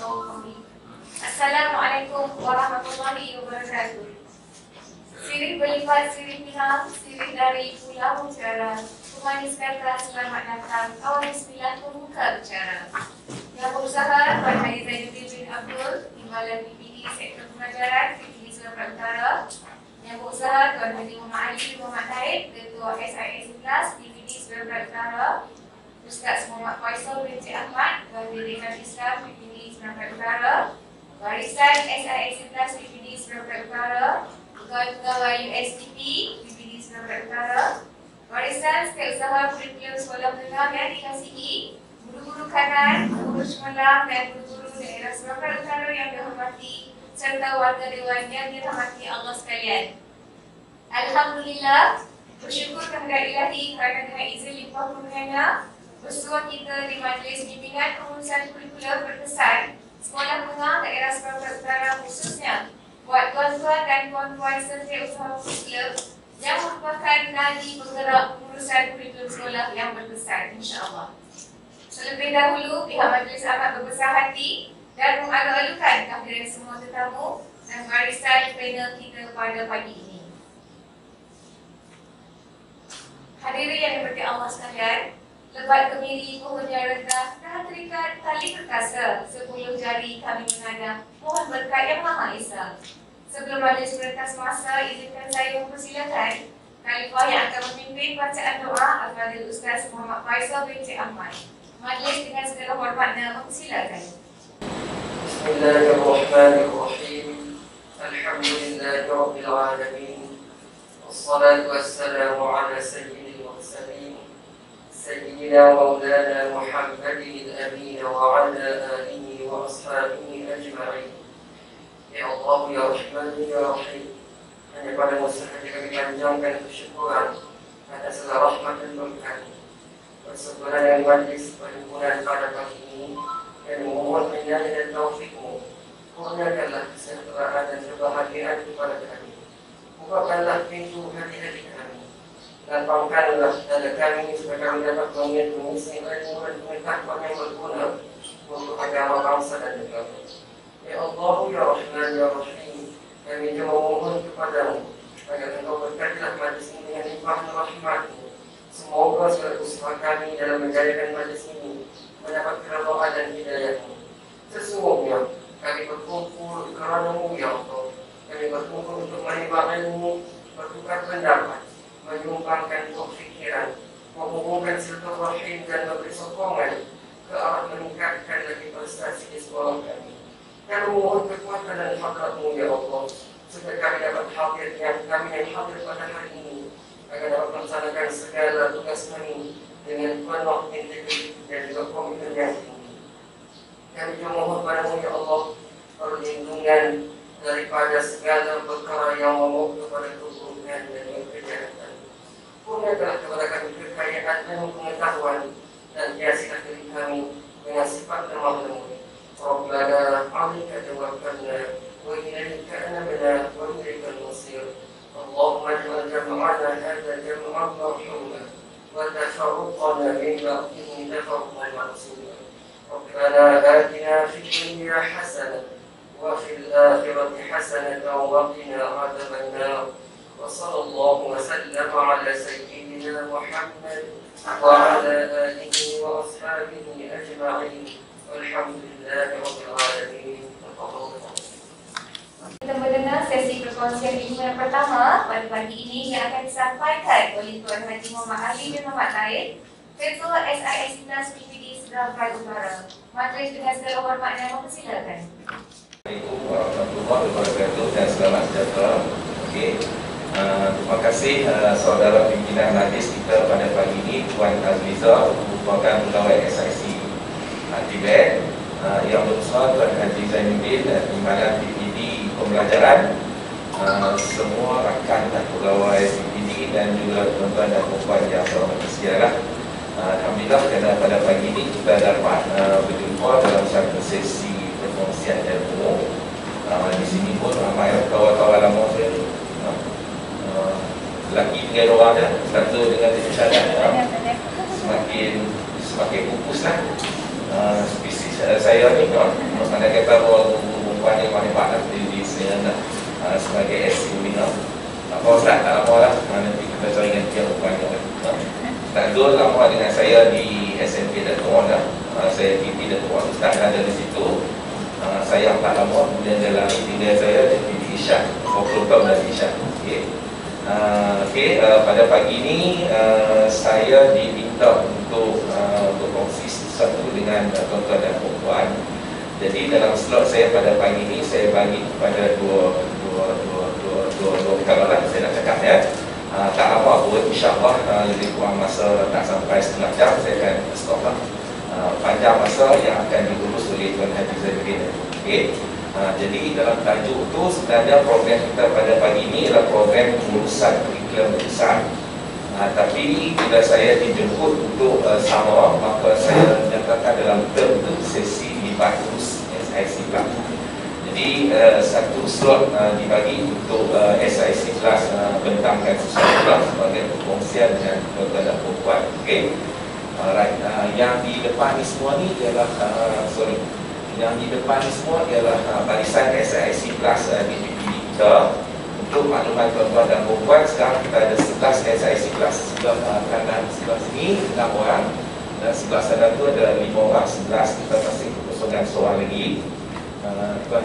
Assalamualaikum warahmatullahi wabarakatuh. Sirih berlipat, sirih pinang, sirih dari Pulau Utara. Pemanis kata selamat datang. Awal bismillah pembuka bicara. Yang berusaha Tuan Haji Zainuddin bin Abdul, Timbalan PPD Sektor Pengajaran PPD Sumatera Utara. Yang berusaha Tuan Haji Muhammad Ali Muhammad Taib, Ketua SIS Kelas PPD Sumatera Utara. Ustaz Muhammad Faisal bin Cik Ahmad, Pendidikan Islam PPD Sumatera Utara. Barisan SIS Kelas PPD Sumatera Utara. Pegawai USDP PPD Sumatera Utara. Barisan Setiausaha Kurikulum Sekolah Menengah yang dikasihi, guru-guru kanan, guru semalam dan guru-guru daerah Sumatera Utara yang dihormati serta warga dewan yang dirahmati Allah sekalian. Alhamdulillah, bersyukur kepada Ilahi kerana dengan izin limpah kurnianya, bersua kita di Majlis Bimbingan Pengurusan Kurikulum berkesan Sekolah Menengah daerah Sumatera Utara khususnya buat tuan-tuan dan puan-puan Setiausaha Kurikulum yang merupakan nadi penggerak pengurusan kurikulum sekolah yang berkesan, insya-Allah. Terlebih dahulu, pihak majlis amat berbesar hati dan mengalu-alukan kehadiran semua tetamu dan barisan panel kita pada pagi ini. Hadirin yang diberkati Allah sekalian, lebat kemiri pohonnya rendah dan terikat tali perkasa 10 jari kami mengadang mohon berkat yang Maha Esa. Sebelum majlis merentas masa, izinkan saya mempersilakan Khalifah yang akan memimpin bacaan doa Al-Fadhil Ustaz Muhammad Faisal bin Cik Ahmad. Majlis dengan segala hormatnya mempersilakan. Bismillahirrahmanirrahim. Alhamdulillahi Rabbil Alamin. Wassalatu wassalamu ala sayyidil mursalin Sayyidina Maulana Muhammadin al-Amin wa ala alihi wa ashabihi ajma'in. Ya Allah, Ya Rahman, Ya Rahim. Hanya pada sahaja kami panjangkan kesyukuran atas segala rahmat dan berkat. Bersyukuran yang majlis perhimpunan pada pagi ini dan memohon hidayah dan taufikmu. Kurniakanlah kesejahteraan dan kebahagiaan kepada kami. Bukakanlah pintu hati-hati kami. Lapangkanlah dada kami supaya kami dapat mengisi ilmu dan pengetahuan yang berguna untuk agama bangsa dan negara. Ya Allah, Ya Rahman, Ya Rahim, kami juga memohon kepadamu agar engkau berkatilah majlis ini dengan limpah rahmat-Mu. Semoga segala usaha kami dalam menjalankan majlis ini mendapat keridhaan dan hidayah-Mu. Sesungguhnya kami berkumpul kerana-Mu, Ya Allah. Kami berkumpul untuk menimba ilmu, bertukar pendapat, menyumbangkan pikiran, menghubungkan silaturahim dan memberi sokongan ke arah meningkatkan lagi prestasi di sekolah kami. Kami mohon kekuatan dan hadrat-Mu, Ya Allah, supaya kami dapat hadir yang pada hari ini, agar dapat melaksanakan segala tugas kami dengan penuh integritas dan juga komitmen yang tinggi. Kami juga mohon padamu, Ya Allah, perlindungan daripada segala perkara yang membawa kepada keburukan dan kejahatan. Kurniakanlah kepada kami kekayaan dan pengetahuan dan hiasilah diri kami dengan sifat lemah lembut. ربنا عليك توكلنا وإليك أنبنا وإليك المصير. اللهم اجعل جمعنا هذا جمعا مرحوما وتفرقنا من بعده تفرقا معصوما. ربنا آتنا في الدنيا حسنة وفي الآخرة حسنة وقنا عذاب النار. وصلى الله وسلم على سيدنا محمد وعلى آله وأصحابه أجمعين. Alhamdulillahirabbil alamin. Kita mendengar sesi perkongsian ilmu yang pertama pada pagi ini yang akan disampaikan oleh Tuan Haji Muhammad Ali bin Muhammad Taib, Ketua SIS Kelas PPD Sumatera Utara. Majlis dengan segala hormatnya mempersilakan. Assalamualaikum warahmatullahi wabarakatuh dan selamat sejahtera. Terima kasih saudara pimpinan majlis kita pada pagi ini, Tuan Azliza, merupakan pegawai SIC Tibet, yang bersama Tuan Haji Zainuddin dan Timbalan PPD Pembelajaran, semua rakan dan pegawai PPD dan juga tuan-tuan dan puan yang berhormat sejarah. Alhamdulillah kerana pada pagi ini kita dapat berjumpa dalam satu sesi perkongsian ilmu. Di sini pun ramai kawan-kawan lama saya, lelaki dengan orang dah, satu dengan tidak semakin pupuslah. Spesies saya ni Mana kata orang perempuan yang banyak di sana sebagai SU ni. Apa Ustaz? Tak lama lah, nanti kita cari dengan dia perempuan ni. Tak dulu lama dengan saya di SMP Datuk Wan dah. Saya PP Datuk Wan Ustaz ada di situ. Saya tak lama, kemudian dia lari tinggal saya di Isyak, 40 tahun dari Isyak. Pada pagi ini saya diminta untuk berkongsi sesuatu dengan tuan-tuan dan puan. Jadi dalam slot saya pada pagi ini saya bagi kepada dua perkara lah saya nak cakap ya. Tak lama pun, insyaAllah lebih kurang masa tak sampai setengah jam saya akan stop lah. Panjang masa yang akan diurus oleh Tuan Haji Zainuddin. Jadi dalam tajuk itu sebenarnya program kita pada pagi ini adalah program urusan kurikulum besar. Tapi bila saya dijemput untuk sama, maka saya nyatakan dalam term itu sesi libat urus SIC Club. Jadi satu slot dibagi untuk SIC Class bentangkan sesuatu lah sebagai perkongsian dengan tuan-tuan dan puan. Alright, yang di depan ni semua ni ialah yang di depan ni semua ialah barisan SIC Plus di PPD kita. Untuk maklumat tuan-tuan dan puan, sekarang kita ada 11 SIC Plus. Sebelah kanan sebelah sini 6 orang dan sebelah sana tu ada 5 orang, 11. Kita masih kekosongan soal lagi. Tuan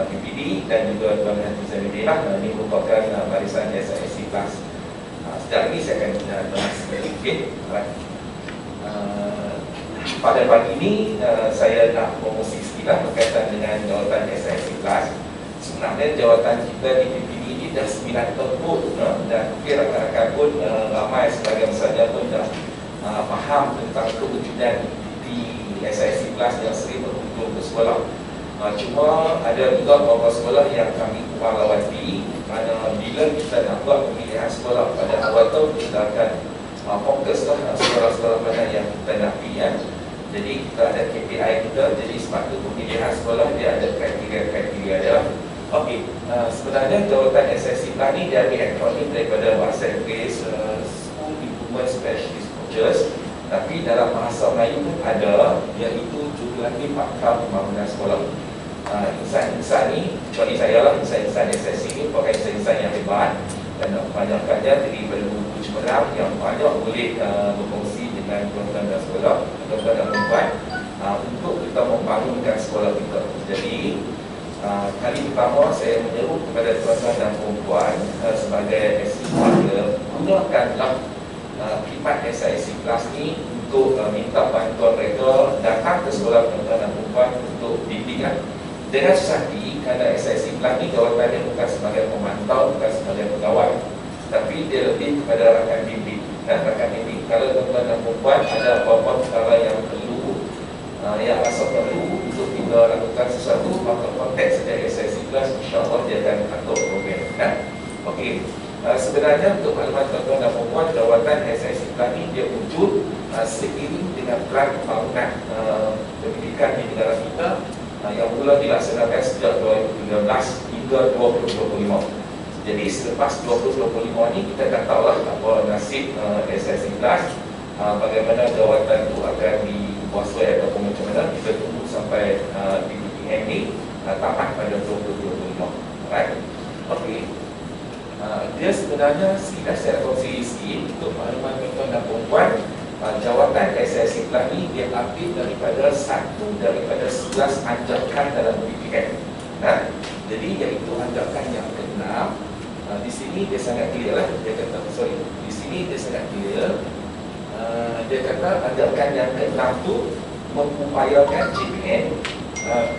PPD dan juga Tuan Haji Zainuddin lah. Ini merupakan barisan SIC Plus. Sekejap lagi saya akan bahas sedikit. Pada pagi ini saya nak promosi sedikit berkaitan dengan jawatan SIC Plus. Sebenarnya jawatan kita di PPD ini dah 9 tahun pun dan mungkin rakan-rakan pun ramai sebagian besarnya pun dah faham tentang kewujudan di SIC Plus yang sering berkumpul ke sekolah. Cuma ada juga beberapa sekolah yang kami kurang lawati, kerana bila kita nak buat pemilihan sekolah pada awal tahun kita akan fokuslah sekolah-sekolah mana yang kita nak pilih. Jadi kita ada KPI kita, jadi sebab tu pemilihan sekolah dia ada kriteria dia. Sebenarnya jawatan SIC Plus ni dia akronim daripada bahasa Inggeris School Improvement Specialist Coaches, tapi dalam bahasa Melayu pun ada, iaitu Jurulatih Pakar Pembangunan Sekolah. Insan-insan ni, kecuali saya lah, insan-insan SIC ni pakai insan-insan yang hebat dan kebanyakannya terdiri daripada guru cemerlang yang banyak boleh berkongsi dengan tuan-tuan dan sekolah, tuan-tuan dan perempuan untuk kita membangunkan sekolah kita. Jadi kali pertama saya menyeru kepada tuan-tuan dan perempuan sebagai SIC keluarga, gunakanlah khidmat SIC Plus ni untuk minta bantuan mereka datang ke sekolah tuan-tuan dan perempuan untuk bimbingan. Dengan susah hati, kerana SIC Plus ni jawatannya bukan sebagai pemantau, bukan sebagai pegawai, tapi dia lebih kepada rakan bimbing. Rakan bimbing, kalau tuan-tuan dan perempuan ada apa-apa perkara yang perlu, yang rasa perlu untuk kita lakukan sesuatu, maka konteks saja SIC Plus, insyaAllah dia akan atur program. Sebenarnya untuk maklumat tuan-tuan dan perempuan, jawatan SIC Plus ni dia wujud seiring dengan plan pembangunan pendidikan di negara kita yang mula dilaksanakan sejak 2013 hingga 2025. Jadi selepas 2025 ni kita dah tahulah apa nasib SIC Plus, bagaimana jawatan itu akan dibuasai ataupun macam mana. Kita tunggu sampai PPM ni tamat pada 2025. Right? Dia sebenarnya sudah saya kongsi sikit untuk maklumat tuan-tuan dan perempuan. Jawatan SIC Plus ni dia ambil daripada satu daripada 11 anjakan dalam PPM. Jadi iaitu anjakan yang ke-6. Di sini dia sangat clear lah. Dia kata, di sini dia sangat clear. Dia kata anjakan yang ke-6 tu mengupayakan JPN,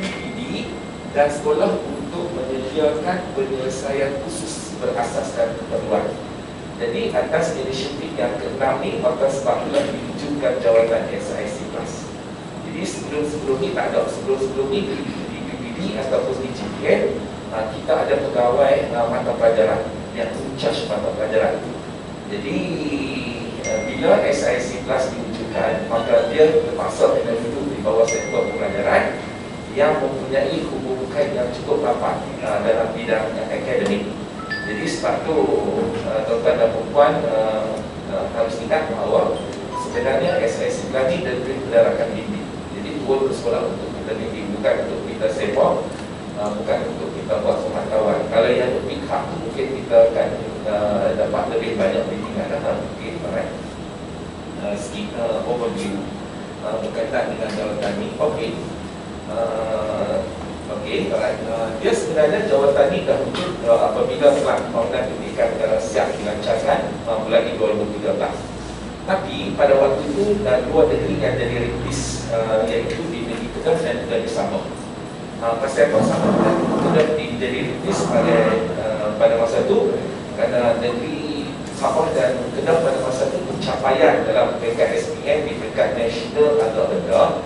PPD dan sekolah untuk menyediakan penyelesaian khusus berasaskan keperluan. Jadi atas inisiatif yang ke-6 ni, maka sebab itulah diwujudkan jawatan SIC Plus. Jadi sebelum ni tak ada. Sebelum ni di PPD ataupun di JPN, kita ada pegawai mata pelajaran yang in-charge mata pelajaran. Jadi bila SIC Plus diwujudkan, maka dia terpaksa kena duduk di bawah sektor pelajaran yang mempunyai hubungan yang cukup rapat dalam bidang akademik. Jadi sebab tu tuan-tuan dan perempuan harus ingat bahawa sebenarnya SIC Plus ni diberi rakan bimbing. Jadi turun ke sekolah untuk kita bimbing bukan untuk kita sewa, bukan untuk kita buat pemantauan. Kalau yang berpihak tu mungkin kita akan dapat lebih banyak bimbingan. Okey, alright. Sikit overview berkaitan dengan jawatan ni. Okey. Okey, alright. Dia sebenarnya jawatan ni dah wujud apabila pembangunan pendidikan siap dilancarkan bulan 2013. Tapi pada waktu itu dua negeri yang jadi rintis, iaitu di negeri Kedah dan juga di Sabah. Pasal apa Sabah sudah jadi rintis pada masa itu kerana negeri Sabah dan Kedah pada masa itu pencapaian dalam peringkat SPM di peringkat nasional agak rendah.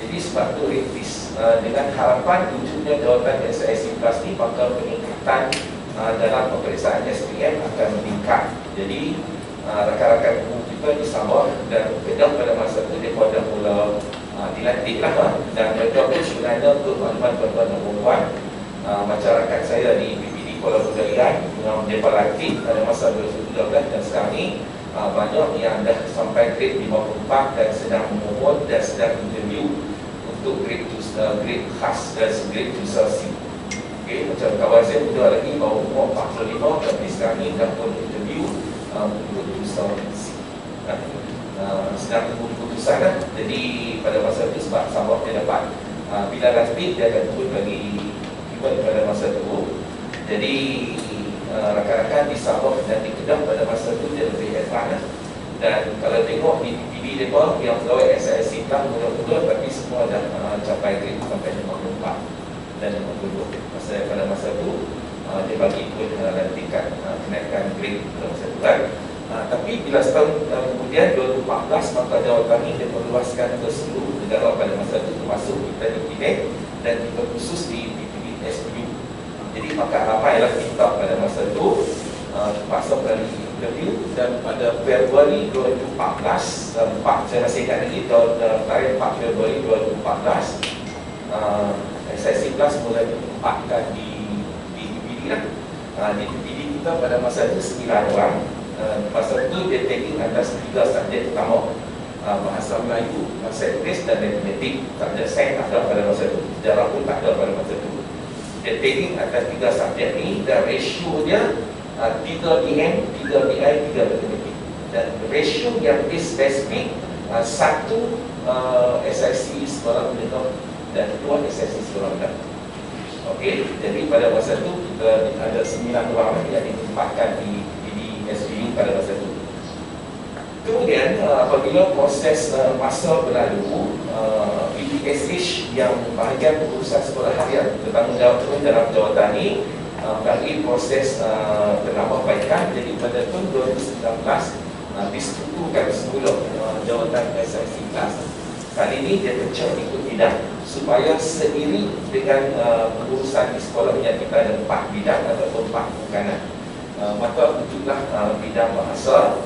Jadi sebab itu rintis. Dengan harapan wujudnya jawatan SIC Plus ni, maka peningkatan dalam peperiksaan SPM akan meningkat. Jadi rakan-rakan umum kita di Sabah dan Kedah pada masa itu mereka dah mula dilantik lah, dan mereka pun sebenarnya untuk makluman tuan-tuan dan puan, masyarakat saya di PPD Kuala Budayaan yang mereka lantik pada masa 2013 dan sekarang ni banyak yang dah sampai grade 54 dan sedang memohon dan sedang interview untuk grade khas dan grade 2C. Okay, macam kawan saya muda lagi baru umur 45 tapi sekarang ni dah pun interview untuk sedang tunggu keputusan lah. Jadi pada masa itu sebab Sabah dia dapat bila lantik dia akan turun bagi event pada masa itu. Jadi rakan-rakan di Sabah dan di Kedah pada masa itu dia lebih advance lah. Dan kalau tengok di PPD mereka yang pegawai SIC tak muda-muda tapi semua dah capai grade sampai 54 dan 52. Pada masa itu dia bagi pun lantikan kenaikan grade pada masa itu kan. Tapi bila setahun kemudian 2014 maka jawatan ini dia meluaskan ke seluruh negara pada masa itu, termasuk kita di Penang dan kita khusus di PPD SPU. Jadi maka ramailah kita pada masa itu terpaksa melalui interview, dan pada Februari 2014 saya masih ingat lagi tarikh 4 Februari 2014 SIC Plus mula ditempatkan di PPD lah. Di PPD kita pada masa itu 9 orang. Masa itu dia taking atas 3 subjek utama, bahasa Melayu, bahasa Inggeris dan matematik. Subjek sains tak ada pada masa itu, sejarah pun tak ada pada masa itu. Dia taking atas 3 subjek ni dan ratio dia 3 DM, 3 BI, 3 matematik. Dan ratio yang spesifik 1 SIC sekolah menengah dan 2 SIC sekolah rendah. Okey, jadi pada masa itu kita ada 9 orang yang ditempatkan di SPU pada masa itu. Kemudian apabila proses masa berlalu, PPSH yang bahagian pengurusan sekolah harian bertanggungjawab dalam jawatan ini bagi proses penambahbaikan. Jadi pada tahun 2019 distrukturkan semula jawatan SIC Plus. Kali ini dia pecah ikut bidang supaya seiring dengan pengurusan di sekolah yang kita ada 4 bidang atau 4 pemakanan. Maka wujudlah bidang bahasa,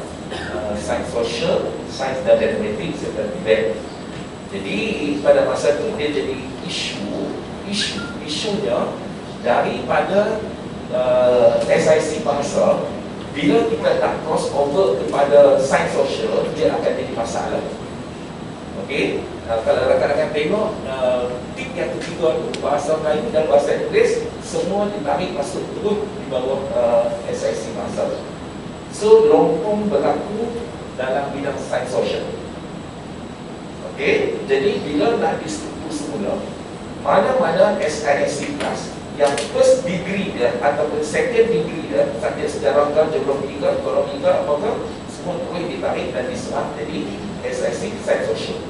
sains sosial, sains dan matematik serta debat. Jadi pada masa itu dia jadi isunya daripada SIC bahasa, bila kita nak cross over kepada sains sosial dia akan jadi masalah. Okey, kalau rakan-rakan tengok tip yang ketiga tu bahasa Melayu dan bahasa Inggeris semua ditarik masuk terus di bawah SIC bahasa. So lompong berlaku dalam bidang sains sosial. Okey, jadi bila nak distruktur semula, mana-mana SIC Plus yang first degree dia ataupun second degree dia, subjek sejarah ke, geografi ke, ekonomi ke, apakah, semua terus ditarik dan diserap jadi SIC sains sosial.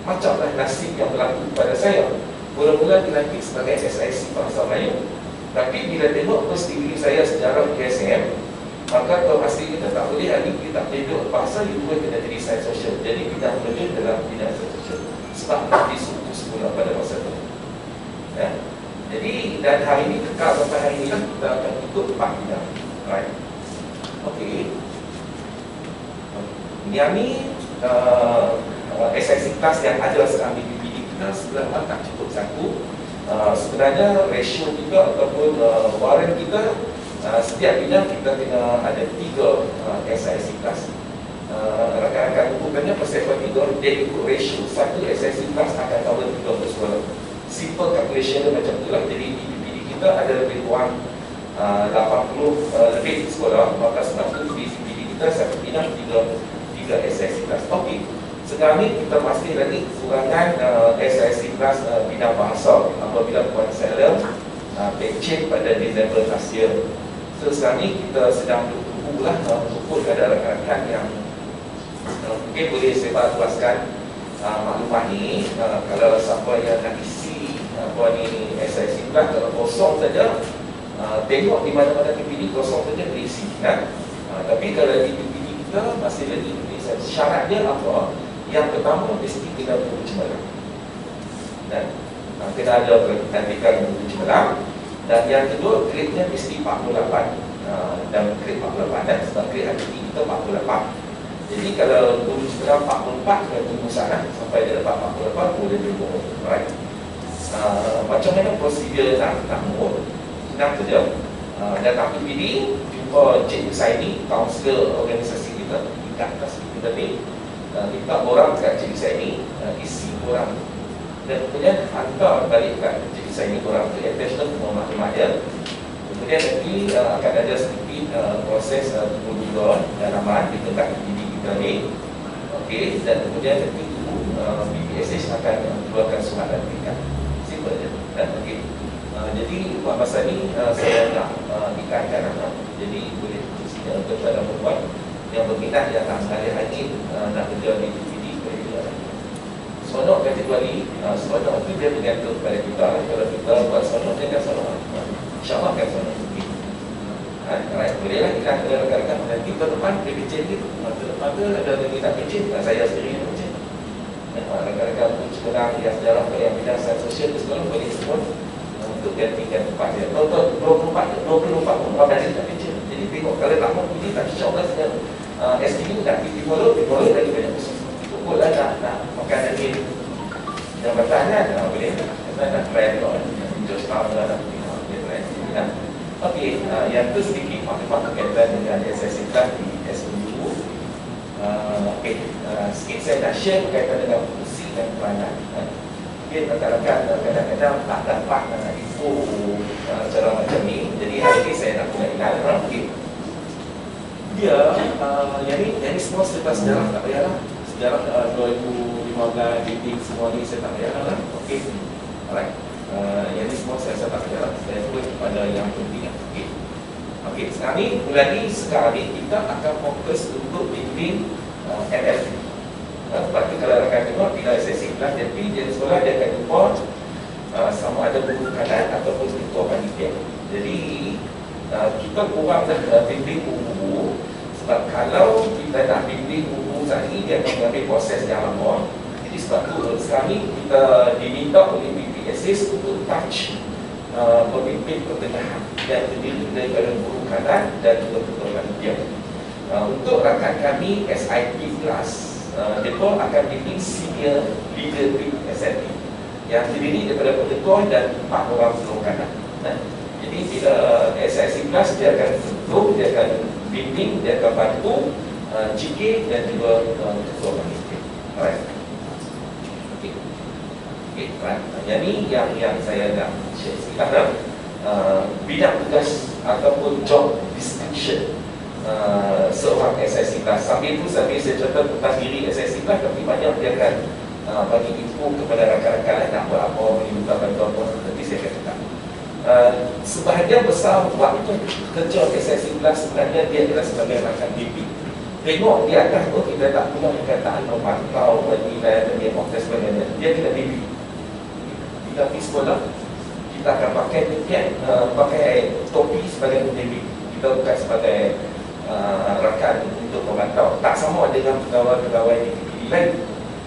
Macamlah nasib yang berlaku pada saya. Mula-mula dilantik sebagai SIC bahasa Melayu, tapi bila tengok first degree saya sejarah KSM, maka kau pasti kita tak boleh lagi, kita tak boleh duduk bahasa, you boleh kena jadi sains sosial. Jadi bidang terjun dalam bidang sains sosial sebab distruktur semula pada masa itu ya. Jadi dan hari ini kekal sampai hari ini lah, kita akan ikut 4 bidang. Right. Okey. Yang ni SIC Plus yang ada sekarang di PPD kita sebenarnya tak cukup satu. Sebenarnya ratio kita ataupun warren kita setiap bidang kita kena ada 3 SIC Plus. Rakan-rakan bukannya persiapan 3 dia ikut ratio 1 SIC Plus akan cover 3 sekolah. simple calculation dia macam tu lah. Jadi di PPD kita ada lebih kurang 80 lebih sekolah, maka sebab itu di PPD kita satu bidang 3 SIC kelas. Okey, sekarang ni kita masih lagi kekurangan SIC kelas bidang bahasa apabila Puan Seller pencet pada Disember last year. So sekarang ni kita sedang tunggu lah untuk ada rakan-rakan yang mungkin boleh saya luaskan maklumat ni. Kalau siapa yang nak isi apa ni SIC kelas, kalau kosong saja, tengok di mana-mana PPD kosong saja berisi kan. Tapi kalau di PPD kita masih lagi syarat dia apa? Yang pertama mesti kena buku cemerlang dan kena ada kecantikan buku cemerlang, dan yang kedua grade-nya mesti 48 dan grade 48 dan sebab grade hari ini kita 48. Jadi kalau buku cemerlang 44 kena tunggu sana sampai dia dapat 48 boleh tunggu. Right? Macam mana prosedur nak mohon? Senang saja. Datang PPD, jumpa Cikgu Saini, kaunselor organisasi kita, tingkat atas kita ni. Minta borang kat Cikgu Saini, isi borang dan kemudian hantar balik kat Cikgu Saini borang tu, attach semua maklumat dia. Kemudian nanti akan ada sedikit proses tunggu dalaman di tempat PPD kita ni. Okey, dan kemudian nanti BPSH akan keluarkan surat tingkat. Simple je. Okey. Jadi buat masa ni saya nak ikatkan jadi boleh khususnya untuk para perempuan yang berminat yang nak mengalir angin nak kerja di PPD boleh. Sonok kategori sonok itu dia bergantung kepada kita. Kalau kita buat sonok, dia akan sonok, InsyaAllah akan sonok. Bolehlah kita ada rakan-rakan nanti ke depan dia pencet gitu. Ke depan tu ada lagi tak pencet, saya sendiri yang pencet. Rakan-rakan pun sekarang yang sejarah yang bidang sains sosial tu sekarang boleh sebut untuk gantikan tempat dia. 24 pun ada tak pencet. Jadi tengok kalau tak mau pergi tak insyaAllah saya STU nak pergi follow lagi banyak khusus. Pukul lah nak makan lagi yang bertahan boleh kita nak try tengok just tahun lah nak try. Okey, yang tu sedikit maklumat berkaitan dengan SIC kelas di SPU. Okey, sikit saya nak share berkaitan dengan fungsi dan peranan. Mungkin rakan-rakan kadang-kadang tak dapat info cara macam ni. Jadi hari ini saya nak mulai ingat. Okey, dia yang ni semua setelah sejarah tak payahlah. Sejarah 2015 dating semua ni saya tak payahlah. Okey, alright. Yang ni semua saya tak payahlah. Saya buat pada yang penting. Okey, sekarang ni bulan ni sekarang ni kita akan fokus untuk bimbing MLP. Sebab tu kalau rakan tengok bila SIC kelas dia pergi dia sekolah, dia akan jumpa sama ada guru kanan ataupun ketua panitia. Jadi kita kurang dah bimbing guru. Sebab kalau kita nak bimbing guru saat ini, dia akan mengambil proses yang lama. Jadi sebab tu sekarang ni kita diminta oleh BPSS untuk touch pemimpin pertengahan yang terdiri daripada guru kanan dan juga ketua panitia. Untuk rakan kami SIP kelas, mereka akan bimbing senior leader SIP yang terdiri daripada ketua dan 4 orang guru kanan. Jadi bila SIC kelas dia akan bentuk, dia akan bimbing, dia akan bantu GK dan juga ketua panitia. Alright. Okay, right. Yang ni yang saya nak share sikit. Bidang tugas ataupun job description seorang SIC kelas. Sambil saya cerita tentang diri SIC kelas, tapi banyak dia akan bagi info kepada rakan-rakan nak buat apa, meminta bantuan apa, nanti saya akan cakap. Sebahagian besar waktu kerja SIC kelas sebenarnya dia adalah sebagai rakan bimbing. Tengok di atas tu kita tak punya perkataan memantau penilaian dan dia proses sebagainya. Dia kena bimbing. Kita pergi sekolah, kita akan pakai tiket, pakai topi sebagai bimbing. Kita bukan sebagai rakan untuk memantau. Tak sama dengan pegawai-pegawai di PPD lain.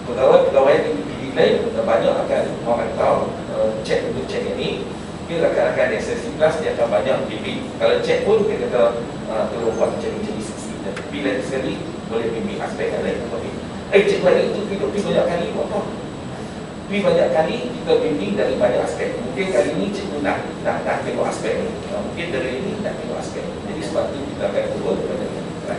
Pegawai-pegawai di PPD lain banyak akan memantau, cek untuk cek ini. Mungkin rakan-rakan SIC kelas dia akan banyak bimbing. Kalau cek pun dia kata tolong buat macam-macam bila sekali boleh bimbing aspek yang lain. Cikgu hari itu pergi banyak kali buat apa? Pergi banyak kali kita bimbing dari banyak aspek. Mungkin kali ini cikgu nak tengok aspek ni, mungkin dari ini nak tengok aspek. Jadi sebab itu kita akan turun kepada kita.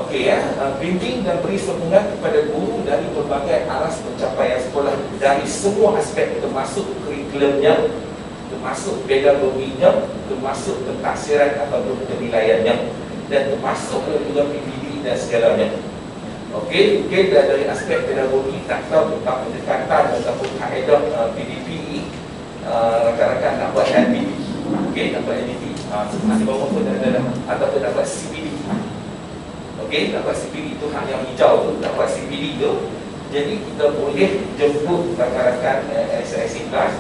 Okey ya, bimbing dan beri sokongan kepada guru dari berbagai aras pencapaian sekolah dari semua aspek, termasuk kurikulumnya, termasuk pedagoginya, termasuk pentafsiran ataupun penilaiannya, dan termasuk juga PPD dan segalanya. Okey, mungkin dari aspek pedagogi tak tahu tentang pendekatan ataupun kaedah PDP, rakan-rakan nak buat NDP. Okey, nak buat NDP. Sebenarnya bawah pun ada ataupun nak buat CPD. Okey, nak buat CPD tu hak yang hijau tu, nak buat CPD tu. Jadi kita boleh jemput rakan-rakan SIC kelas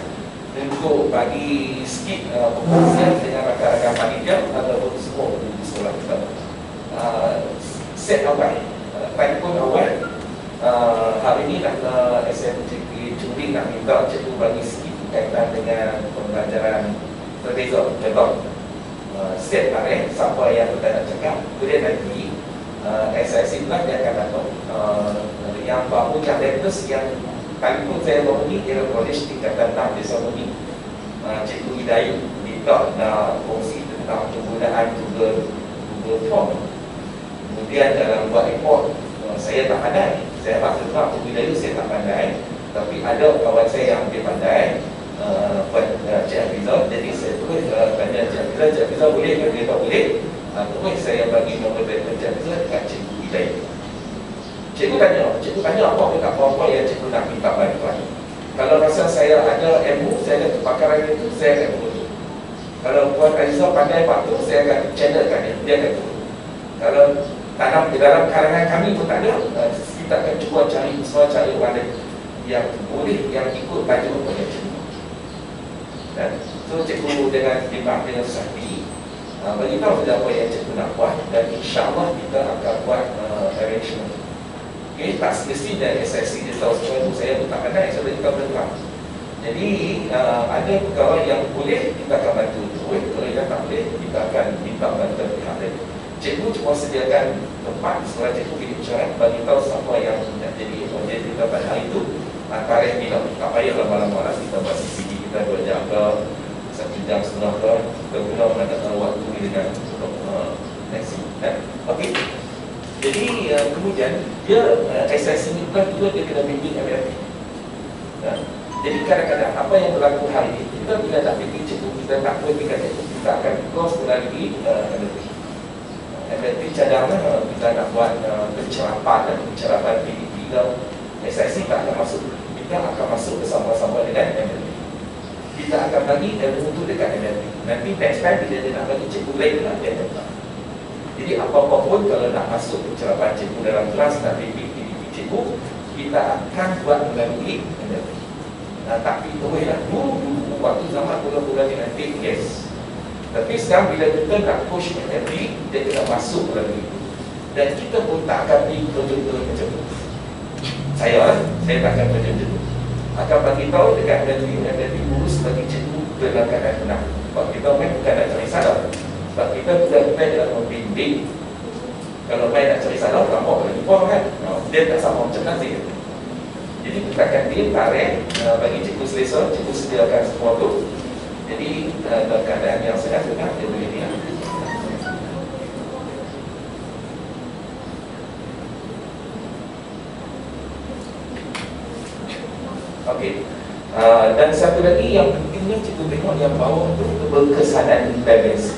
untuk bagi sikit perkongsian dengan rakan-rakan panitia ataupun semua di sekolah kita. Set awal, telefon awal. Hari ini nak SMCP curi nak minta cikgu bagi sikit berkaitan dengan pembelajaran berbeza. Contoh, set tarikh siapa yang kita nak cakap, kemudian nanti SIC kelas dia akan datang. Yang baru yang latest yang telefon saya baru ni ialah College Tingkatan 6 Desa Muni. Cikgu Hidayat minta nak kongsi tentang penggunaan Google Form. Kemudian dalam buat report, saya tak pandai. Saya rasa tak Cikgu Hidayat saya tak pandai. Tapi ada kawan saya yang lebih pandai, Cik Hafizah. Jadi saya terus tanya Cik Hafizah boleh ke? Dia tak boleh. Terus saya bagi nombor telefon Cik Hafizah dekat Cikgu Hidayat. Cikgu tanya apa yang cikgu nak minta bantuan. Kalau rasa saya ada ilmu, saya ada kepakaran itu, saya akan turun. Kalau Puan Aziza pandai batu, saya akan channelkan dia akan turun. Kalau tanam di dalam kalangan kami pun tak ada, kita akan cuba cari orang yang boleh, yang ikut baju kepada cikgu. Dan so cikgu dengan bimbang dengan Safi beritahu sudah apa yang cikgu nak buat, dan insyaAllah kita akan buat arrangement. Okay, tak semestinya SIC dia tahu semua itu, saya pun tak pandai, saya kita berterang. Jadi ada pegawai yang boleh, kita akan bantu terus. Kalau yang tak boleh, kita akan minta bantuan pihak lain. Cikgu cuma sediakan tempat sekolah cikgu pilih bicara, bagi tahu siapa yang nak jadi projek kita pada hari itu. Tarikh bila, tak payah lama-lama lah kita buat CPD kita 2 jam ke 1 jam setengah ke, kita guna mengadakan waktu dengan next week. Okey. Jadi kemudian dia SIC ni bukan juga dia kena bimbing MLP. Jadi kadang-kadang apa yang berlaku hari ini, kita bila tak bimbing cikgu, kita tak boleh bimbing cikgu, kita akan course lagi MLP. MLP cadangan kita nak buat pencerapan PDP dan SIC tak akan masuk. Kita akan masuk bersama-sama dengan MLP. Kita akan bagi ilmu itu dekat MLP. Nanti next time bila dia nak bagi cikgu lain lah, dia datang. Jadi apa-apa pun kalau nak masuk pencerapan cikgu dalam kelas, nak bimbing cikgu, kita akan buat melalui MLP. Tapi teruslah dulu waktu zaman bulan-bulan nanti, yes. Tapi sekarang bila kita nak push MLP, dia kena masuk melalui itu. Dan kita pun tak akan pergi kerja-kerja macam itu. Saya tak akan kerja macam itu. Akan bagi tahu dekat MLP urus bagi cikgu dalam keadaan benar. Sebab kita main bukan nak cari salah. Sebab kita bukan dalam membimbing. Kalau main nak cari salah, tak mau lagi pun kan. Dia tak sama macam nanti. Jadi kita akan tarikh bagi cikgu selesa, cikgu sediakan semua tu. Jadi dalam keadaan yang sehat juga, dia boleh lihat. Okey. Dan satu lagi yang pentingnya cikgu tengok yang bawah tu berkesanan balance.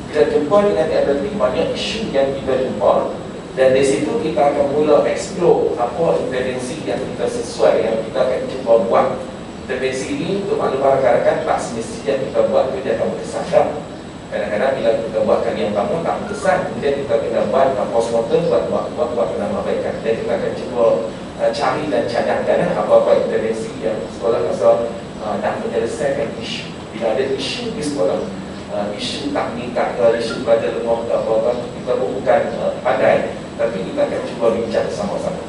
Kita jumpa dengan MLP banyak isu yang kita jumpa, dan dari situ kita akan mula explore apa intervensi yang kita sesuai, yang kita akan cuba buat. Intervensi ini untuk maklum rakan-rakan tak semestinya kita buat tu dia akan berkesan. Kadang-kadang bila kita buatkan yang pertama tak berkesan, kemudian kita kena buat postmortem, buat penambahbaikan. Dan kita akan cuba cari dan cadangkan apa-apa intervensi yang sekolah rasa nak menyelesaikan isu. Bila ada isu di sekolah, isu tak meningkat ke, isu belajar lemah ke apa-apa, kita pun bukan pandai, tapi kita akan cuba bincang sama-sama.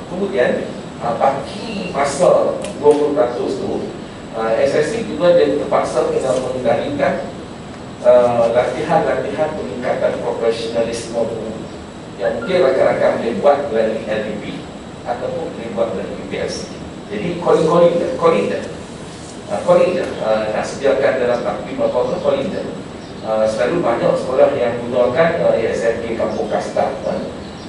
Kemudian bagi masa 20% tu, SIC juga dia terpaksa kena mengendalikan latihan-latihan peningkatan profesionalisme yang mungkin rakan-rakan boleh buat melalui LDP ataupun boleh buat melalui PLC. Jadi calling nak sediakan dalam takvim apa-apa, calling je. Selalu banyak sekolah yang menggunakan SMK Kampung Kasta.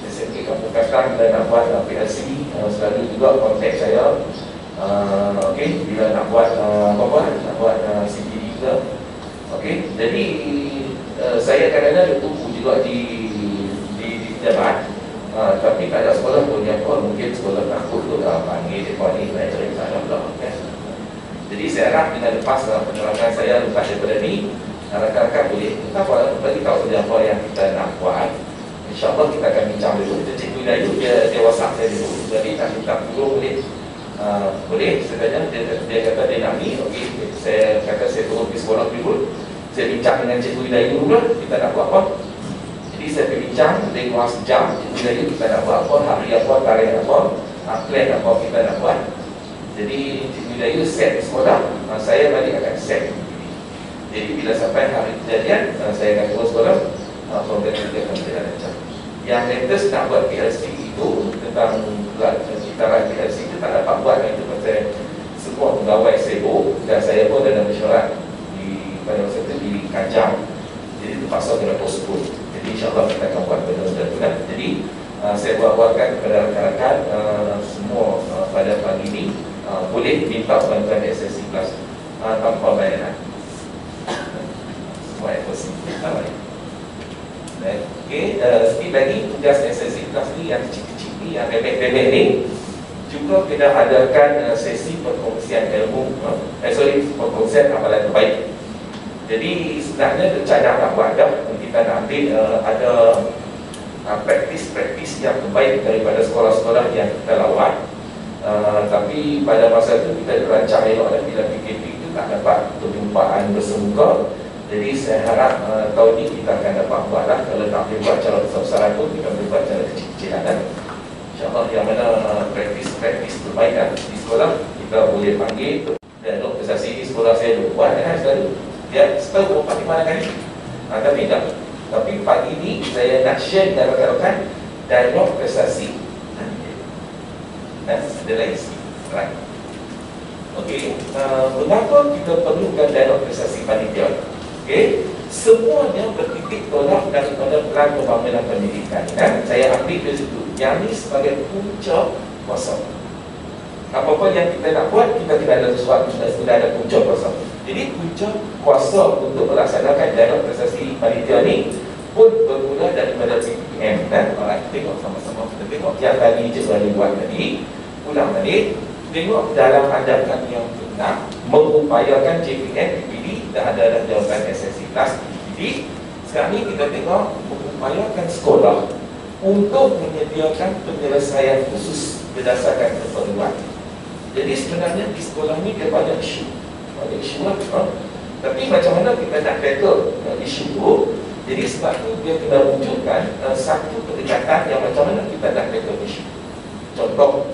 SMK Kampung Kasta bila nak buat PLC, selalu juga kontak saya. Okey, bila nak buat nak buat CPD ke. Okey, jadi saya kadang-kadang tunggu juga di pejabat. Tapi tak ada sekolah pun yang mungkin sekolah takut tu dah panggil depa ni naik dari sana pula kan. Jadi saya harap dengan lepas penerangan saya lepas daripada ni, rakan-rakan boleh bagi tahu saja apa yang kita nak buat. InsyaAllah kita akan bincang dulu. Cikgu Dayu dia WhatsApp saya dulu. Jadi tak minta tolong boleh sebenarnya dia kata dia nak ni. Okey, saya kata saya turun pergi sekolah dulu. Saya bincang dengan Cikgu Dayu dulu lah, kita nak buat apa. Jadi saya bincang lewat sejam. Cikgu Dayu kita nak buat apa, hari apa, tarikh apa, plan apa kita nak buat. Jadi Cikgu Dayu set di sekolah, saya balik akan set. Jadi bila sampai hari kejadian, saya akan turun sekolah, program kita akan berjalan lancar. Yang latest nak buat PLC itu tentang citaran PLC itu tak dapat buat itu pasal semua pegawai sibuk dan saya pun ada mesyuarat pada masa itu di Kajang. Jadi terpaksa kena postpone. Jadi insyaAllah kita akan buat benda-benda itu kan. Jadi saya buat-buatkan kepada rakan-rakan semua pada pagi ini boleh minta bantuan SSC Plus tanpa bayaran. Semua FOC. Okey, sikit lagi tugas SSC Plus ni yang kecil-kecil ni, yang bebek-bebek ni juga kita adakan sesi perkongsian ilmu, perkongsian amalan terbaik. Jadi sebenarnya cadang nak buat dah, kita nak ambil ada praktis-praktis yang terbaik daripada sekolah-sekolah yang kita lawat. Tapi pada masa itu kita rancang elok dan bila PKP itu tak dapat perjumpaan bersemuka. Jadi saya harap tahun ini kita akan dapat buat lah. Kalau tak boleh buat cara besar-besaran pun, kita boleh buat cara kecil-kecilan kan. InsyaAllah yang mana praktis-praktis terbaik kan di sekolah, kita boleh panggil. Dan organisasi di sekolah saya dulu buat kan selalu. Dia setahu berapa di mana kali. Tapi tak. Tapi pagi ini saya nak share dengan rakan-rakan dialog prestasi. Ada lagi sikit. Right. Okey, mengapa kita perlukan dialog prestasi panitia? Okey, semuanya bertitik tolak daripada plan pembangunan pendidikan kan. Saya ambil dari situ. Yang ini sebagai punca kuasa. Apa-apa yang kita nak buat, kita tidak ada sesuatu, sudah ada punca kuasa. Jadi punca kuasa untuk melaksanakan dialog prestasi panitia ni pun bermula daripada PPM kan. Alright, tengok sama-sama kita tengok yang tadi je saya buat tadi. Ulang balik, tengok dalam ajakan yang benar, mengupayakan JPN, PPD dan ada jawapan SSC Plus PPD. Sekarang ni kita tengok mengupayakan sekolah untuk menyediakan penyelesaian khusus berdasarkan keperluan. Jadi sebenarnya di sekolah ni dia banyak isu lah. Tapi macam mana kita nak tackle isu tu? Jadi sebab tu dia kena wujudkan satu pendekatan yang macam mana kita nak tackle isu. Contoh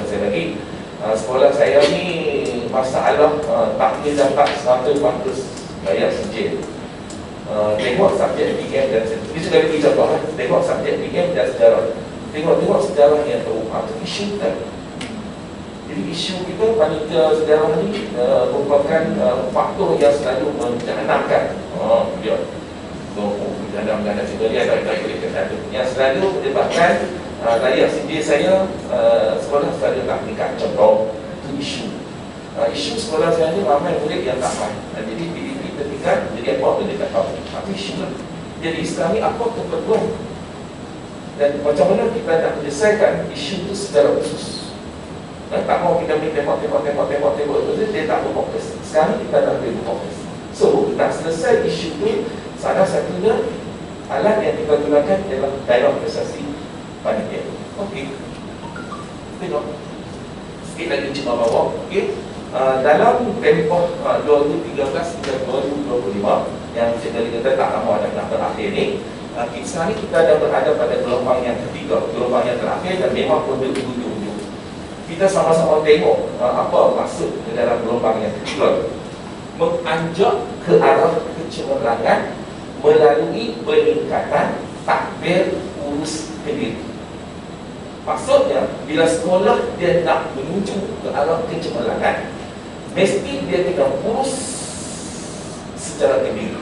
saya lagi, sekolah saya ni masalah tak boleh dapat 100% bayar sijil. Tengok subjek PKM dan ini sudah bagi contoh kan? Tengok subjek PKM dan sejarah. Tengok sejarah yang terupah itu isu kan. Jadi isu kita panitia sejarah ni merupakan faktor yang selalu mencanangkan dia mencanangkan sebenarnya tak boleh kata yang selalu menyebabkan layak sijil saya sekolah selalu tak meningkat. Contoh itu isu isu sekolah saya ni ramai murid yang tak faham. Jadi PDP tertinggal, jadi apa dia tak tahu. Tapi isu lah. Jadi sekarang ni apa keperluan dan macam mana kita nak menyelesaikan isu itu secara khusus. Tak mau kita beri tembak dia tak berfokus. Sekarang kita dah boleh berfokus. So, nak selesai isu itu, salah satunya alat yang kita gunakan adalah dialog prestasi panitia. Okey. Tengok. Sikit lagi cik bawa. Okey. Dalam tempoh 2013 hingga 2025 yang Cik Dali kata tak lama nak berakhir ni, sekarang ni kita dah berada pada gelombang yang ketiga, gelombang yang terakhir dan memang pun ujung-ujung. Kita sama-sama tengok apa maksud ke dalam gelombang yang ketiga. Menganjak ke arah kecemerlangan melalui peningkatan takbir urus kediri. Maksudnya, bila sekolah dia nak menuju ke arah kecemerlangan, mesti dia kena urus secara kediri.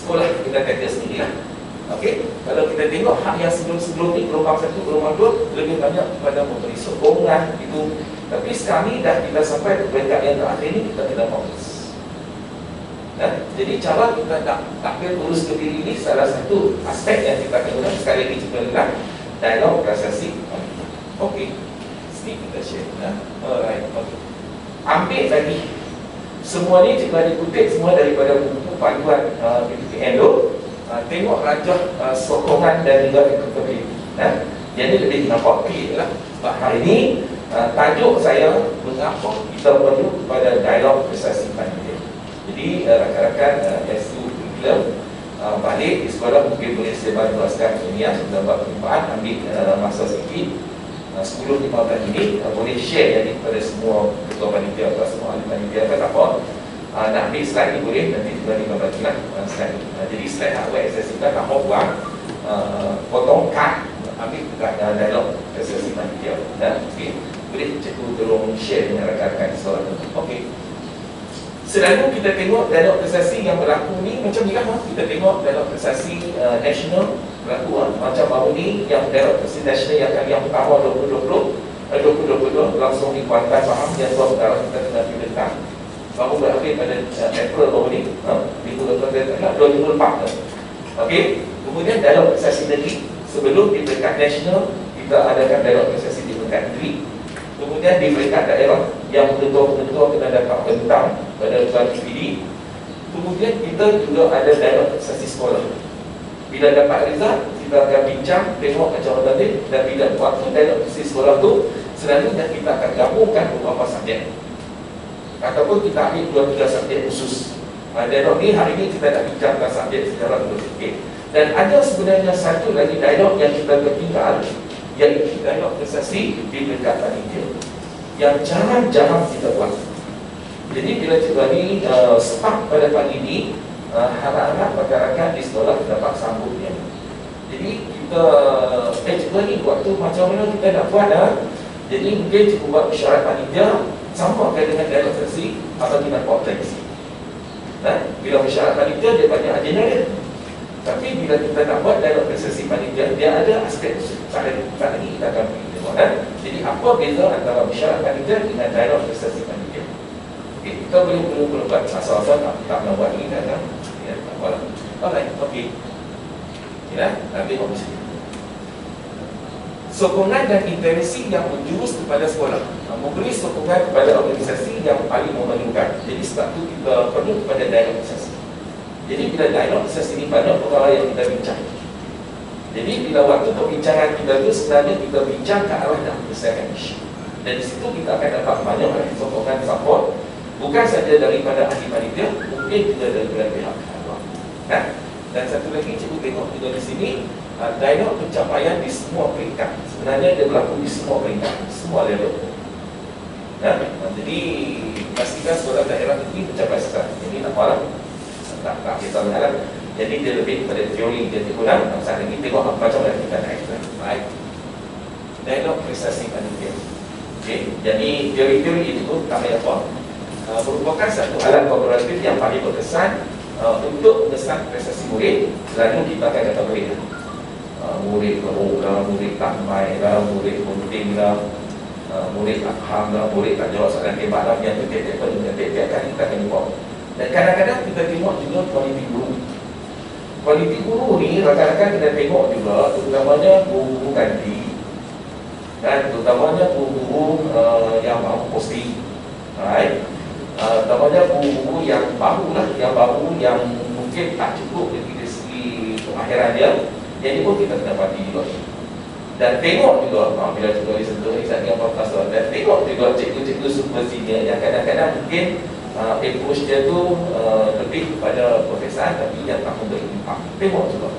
Sekolah kita kata sendirilah. Okey, kalau kita tengok hak yang sebelum ni, gelombang 1, gelombang 2 lebih banyak kepada memberi sokongan itu. Tapi sekarang ni dah kita sampai ke peringkat yang terakhir ni, kita kena fokus. Jadi cara kita nak urus ke diri ni, salah satu aspek yang kita kena sekali lagi cuba adalah dialog prestasi. Okey, sedikit kita share. Alright, okay. Ambil lagi semua ni cikgu ada kutip semua daripada buku panduan PPKN tu. Tengok rajah sokongan dan juga accountability. Jadi lebih nampak clear lah. Sebab hari ini tajuk saya mengapa kita perlu kepada dialog prestasi panitia. Jadi rakan-rakan SU curriculum balik di sekolah mungkin boleh saya bantu askar ini ya, sudah buat perjumpaan, ambil masa sikit 10-15 minit, boleh share jadi kepada semua ketua panitia atau semua ahli panitia atau apa. Nak ambil slide ni boleh, nanti juga ni bagi lah slide ni. Jadi slide hardware accessible, nak mau buang potong cut, ambil dekat dialog prestasi panitia. Okay. Boleh cikgu tolong share dengan rakan-rakan sekolah tu. Okay. Selalu kita tengok dialog prestasi yang berlaku ni macam ni lah. Kita tengok dialog prestasi nasional berlaku macam baru ni, yang dialog prestasi nasional yang kali yang pertama 2020 langsung di Kuantan faham yang tuan perkara kita kena diletak. Baru berakhir pada April baru ni, minggu 2024. Okey, kemudian dialog prestasi negeri. Sebelum di peringkat nasional kita adakan dialog prestasi di peringkat negeri. Kemudian di peringkat daerah yang ketua-ketua kena dapat bentang pada tuan PPD. Kemudian kita juga ada dialog prestasi sekolah. Bila dapat result, kita akan bincang, tengok macam mana tadi. Dan bila waktu dialog prestasi sekolah tu, selalunya kita akan gabungkan beberapa subjek. Ataupun kita ambil 2-3 subjek khusus. Dialog ni hari ini kita nak bincangkan subjek secara lebih sikit. Dan ada sebenarnya satu lagi dialog yang kita tertinggal, iaitu dialog prestasi di peringkat panitia yang jarang-jarang kita buat. Jadi bila cikgu ni sepak pada pagi ini, harap-harap rakan-rakan di sekolah dapat sambutnya. Jadi kita cikgu ni buat tu macam mana kita nak buat Jadi mungkin cikgu buat syarat panitia sama dengan dialog prestasi atau kita buat fleksi. Bila syarat panitia dia banyak agenda dia. Tapi bila kita nak buat dialog prestasi panitia, dia ada aspek tak lagi kita akan tengok. Jadi apa beza antara syarat panitia dengan dialog prestasi panitia? Okay, kita belum buat asal-asal tak nak buat ini kan? Ya, tak buat. Alright, okey. Ya, nanti tengok sini. Sokongan dan intervensi yang menjurus kepada sekolah, memberi sokongan kepada organisasi yang paling memerlukan. Jadi sebab tu kita perlu kepada dialog prestasi. Jadi bila dialog prestasi ini banyak perkara yang kita bincang. Jadi bila waktu perbincangan kita itu sebenarnya kita bincang ke arah dan menyelesaikan isu. Dan di situ kita akan dapat banyak sokongan support, bukan saja daripada ahli panitia, mungkin juga daripada pihak luar. Dan satu lagi cikgu tengok juga di sini, dialog pencapaian di semua peringkat. Sebenarnya dia berlaku di semua peringkat, semua level. Jadi pastikan sekolah daerah ini mencapai sekarang. Jadi nak malam tak kita berharap. Jadi dia lebih kepada teori dia kurang. Saat ini tengok macam mana kita naik. Baik. Dialog prestasi panitia. Okey. Jadi teori-teori itu pun tak payah apa. Merupakan satu alat kooperatif yang paling berkesan untuk mengesan prestasi murid. Selalu kita akan kata murid. Murid keruk lah, murid tak main lah, murid penting lah, murid tak faham lah, murid tak jawab soalan tembak lah. Yang tu tiap-tiap kali kita akan jumpa. Dan kadang-kadang kita tengok juga kualiti guru. Kualiti guru ni rakan-rakan kita tengok juga, terutamanya guru-guru ganti dan terutamanya guru-guru yang baru posting. Right? Terutamanya guru-guru yang baru lah, yang mungkin tak cukup dari segi pengakhiran dia. Jadi pun kita kena pati juga. Dan tengok juga, bila cikgu disentuh ni saat yang profesor, dan tengok juga cikgu-cikgu super senior yang kadang-kadang mungkin approach dia tu lebih kepada profesor tapi yang tak memberi impak. Tengok juga.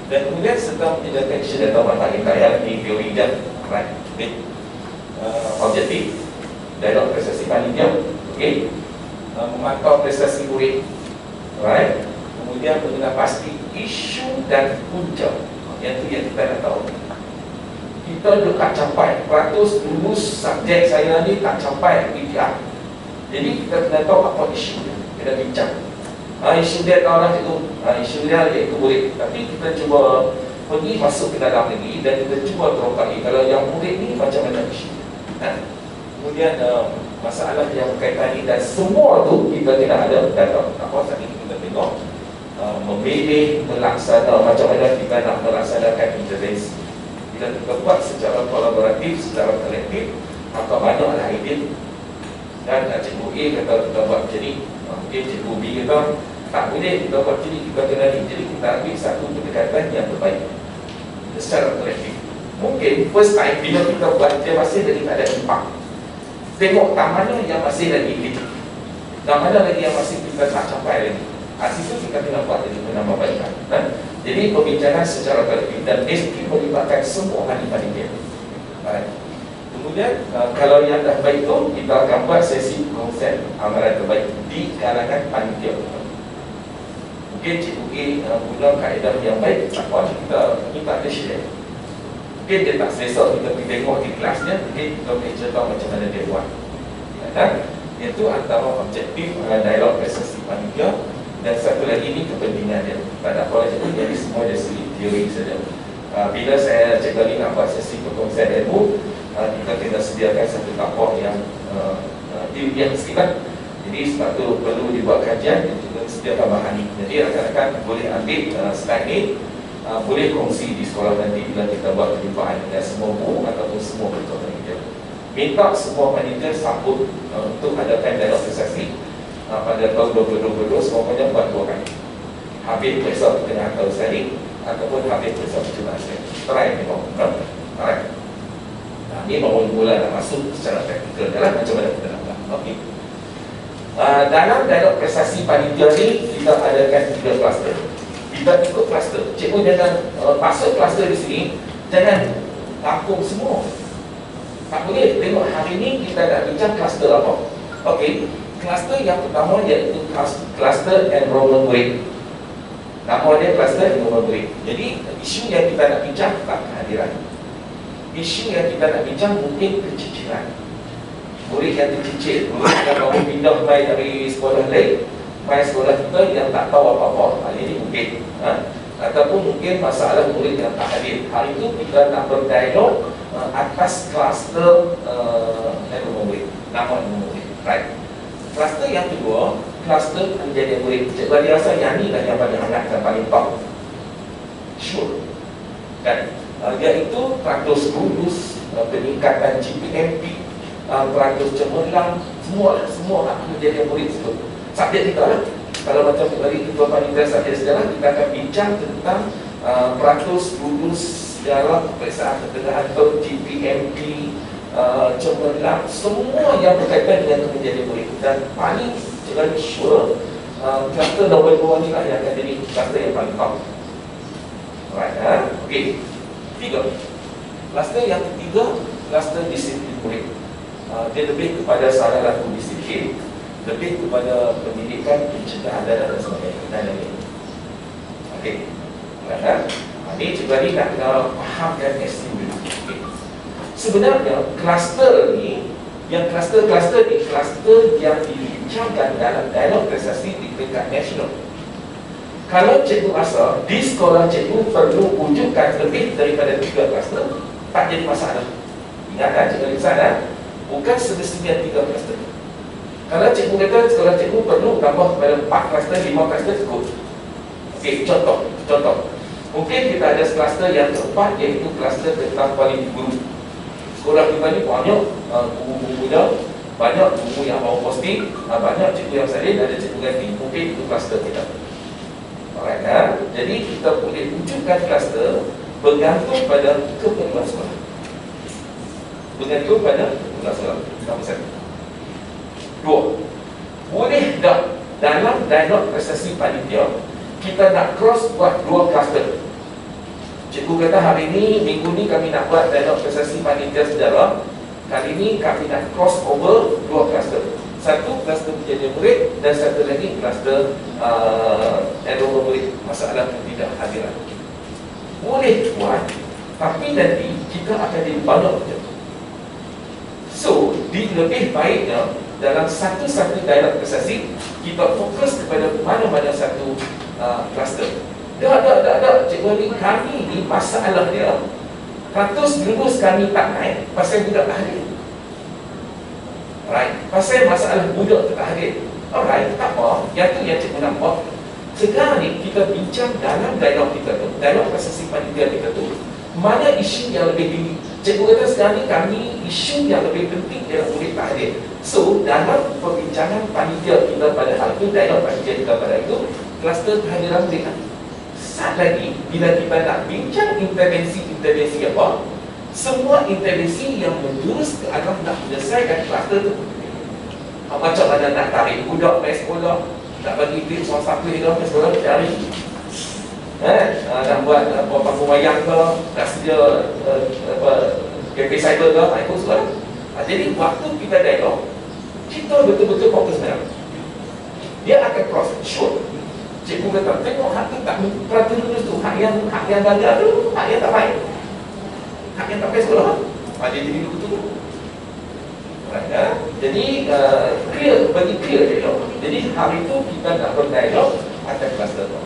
Dan kemudian serta menjaga isu data manfaat yang di teori dan right. Objektif dialog prestasi panitia. Okey. Memantau prestasi murid. Right. Kemudian mengenal pasti isu dan punca. Yang tu yang kita nak tahu. Kita tak capai 100 lulus subjek saya ni tak capai PTR. Jadi kita kena tahu apa isu dia, kena bincang. Isu dia tahu lah itu, isu dia iaitu boleh. Tapi kita cuba pergi masuk ke dalam lagi dan kita cuba terokai kalau yang murid ni macam mana isu. Kemudian masalah yang berkaitan ini dan semua tu kita tidak ada data. Apa saat ini kita tengok memilih, melaksanakan macam mana kita nak melaksanakan intervensi. Bila kita buat secara kolaboratif, secara kolektif, maka banyaklah idea. Dan cikgu A kata kita buat macam ni, mungkin cikgu B kata tak boleh kita buat macam ni, kita kena ni. Jadi kita ambil satu pendekatan yang terbaik secara kolektif. Mungkin first time bila kita buat dia masih lagi tak ada impak. Tengok tak mana yang masih lagi leak, tak mana lagi yang masih kita tak capai lagi. Situ kita kena buat jadi penambahbaikan. Jadi perbincangan secara kolektif dan mesti melibatkan semua ahli panitia. Kemudian kalau yang dah baik tu, kita akan buat sesi konsep amalan terbaik di kalangan panitia. Mungkin cikgu A guna kaedah yang baik, tak apa, kita ada share. Mungkin dia tak selesa kita pergi tengok di kelasnya, mungkin kita boleh cerita macam mana dia buat. Itu antara objektif dialog prestasi panitia. Dan satu lagi ni kepentingan dia. Tak ada apa lagi, jadi semua dari segi teori saja. Bila saya cik kali nak buat sesi perkongsian ilmu, kita kena sediakan satu tapak yang ilmiah sikit. Jadi sebab tu perlu dibuat kajian dan juga sediakan bahan ni. Jadi rakan-rakan boleh ambil slide ni, boleh kongsi di sekolah nanti bila kita buat perjumpaan dengan semua guru ataupun semua ketua panitia. Minta semua panitia sambut untuk adakan dialog prestasi pada tahun 2022, semuanya buat 2 kali. Habis besok kita nak tahu sekali ataupun habis besok kita nak sekali. Try tengok. Alright. Ini mula nak masuk secara praktikal adalah macam mana kita nak buat. Okey. Dalam dialog prestasi panitia ni kita adakan 3 kluster. Kita ikut kluster. Cikgu jangan masuk kluster di sini, jangan rangkum semua. Tak boleh. Tengok hari ni kita nak bincang kluster apa. Okey. Kluster yang pertama iaitu kluster enrollment rate. Nama dia kluster enrollment rate. Jadi isu yang kita nak bincang tak kehadiran. Isu yang kita nak bincang mungkin keciciran. Murid yang tercicir, murid yang baru pindah mai dari sekolah lain, mai sekolah kita yang tak tahu apa-apa. Hal ini mungkin. Ataupun mungkin masalah murid yang tak hadir. Hal itu kita nak berdialog atas kluster enrollment rate. Nama enrollment rate. Right. Kluster yang kedua, kluster penjadian murid. Cikgu dia rasa yang ni lah yang paling hangat dan paling top. Sure. Kan? Iaitu peratus lulus, peningkatan GPMP, peratus cemerlang, semua nak penjadian murid itu. Subjek kita lah. Kalau macam dari ketua panitia subjek sejarah, kita akan bincang tentang peratus lulus sejarah, peperiksaan ketegangan atau GPMP, cemerlang, semua yang berkaitan dengan menjadi murid. Dan paling jelas sure kluster nombor 2 ni lah yang akan jadi kluster yang paling top. Alright, okey. 3. Kluster yang ketiga, kluster disiplin murid. Dia lebih kepada salah satu disiplin, lebih kepada pendidikan, pencegahan dan sebagainya. Okey. Alright. Ini juga ni nak kena fahamkan STU. Sebenarnya kluster ni, yang kluster-kluster ni, kluster yang dibincangkan dalam dialog prestasi di tingkat nasional. Kalau cikgu rasa di sekolah cikgu perlu wujudkan lebih daripada 3 kluster, tak jadi masalah. Ingat kan cikgu Lisan, bukan semestinya 3 kluster. Kalau cikgu kata sekolah cikgu perlu tambah kepada 4 kluster, 5 kluster cukup. Okey, contoh. Mungkin kita ada kluster yang keempat, iaitu kluster tentang kualiti guru. Sekolah kita ni banyak guru-gurunya, banyak guru yang mau posting, banyak cikgu yang salin, ada cikgu ganti. Mungkin itu kluster kita. Alright, jadi kita boleh wujudkan kluster bergantung pada keperluan sekolah. Bergantung pada keperluan sekolah. Nombor 1. 2. Boleh tak dalam dialog prestasi panitia kita nak cross buat 2 kluster? Cikgu kata hari ni, minggu ni kami nak buat dialog prestasi panitia sejarah. Kali ni kami nak cross over 2 kluster. Satu kluster penjadian murid dan satu lagi kluster enrollment murid, masalah ketidakhadiran. Boleh buat, tapi nanti kita akan jadi banyak macam tu. So, lebih baiknya dalam satu-satu dialog prestasi kita fokus kepada mana-mana satu kluster. Tak, Cikgu Ali, kami ni masalah dia ratus jurus kami tak naik pasal budak tak hadir. Right, pasal masalah budak tak hadir. Alright, tak apa, yang tu yang cikgu nampak. Sekarang ni kita bincang dalam dialog kita tu, dialog prestasi panitia kita tu, mana isu yang lebih tinggi. Cikgu kata sekarang ni kami isu yang lebih penting ialah murid tak hadir. So, dalam perbincangan panitia kita pada hal itu, dialog panitia kita pada itu, kluster kehadiran murid. Saat lagi, bila kita nak bincang intervensi apa, semua intervensi yang menjurus ke arah nak menyelesaikan kluster itu. Macam mana nak tarik budak main sekolah, nak bagi duit seorang satu hidup main sekolah cari, nak buat panggung wayang ke, nak sedia cafe cyber ke, itu semua. Jadi waktu kita dialog, kita betul-betul fokus dalam. Dia akan cross shoot. Cikgu kata, tengok hak tu tak perhatian lulus tu, hak yang gagal tu, hak yang tak baik, hak yang tak baik sekolah. Dia jadi begitu tu. Jadi bagi clear dialog. Jadi hari itu kita nak berdialog akan kluster tu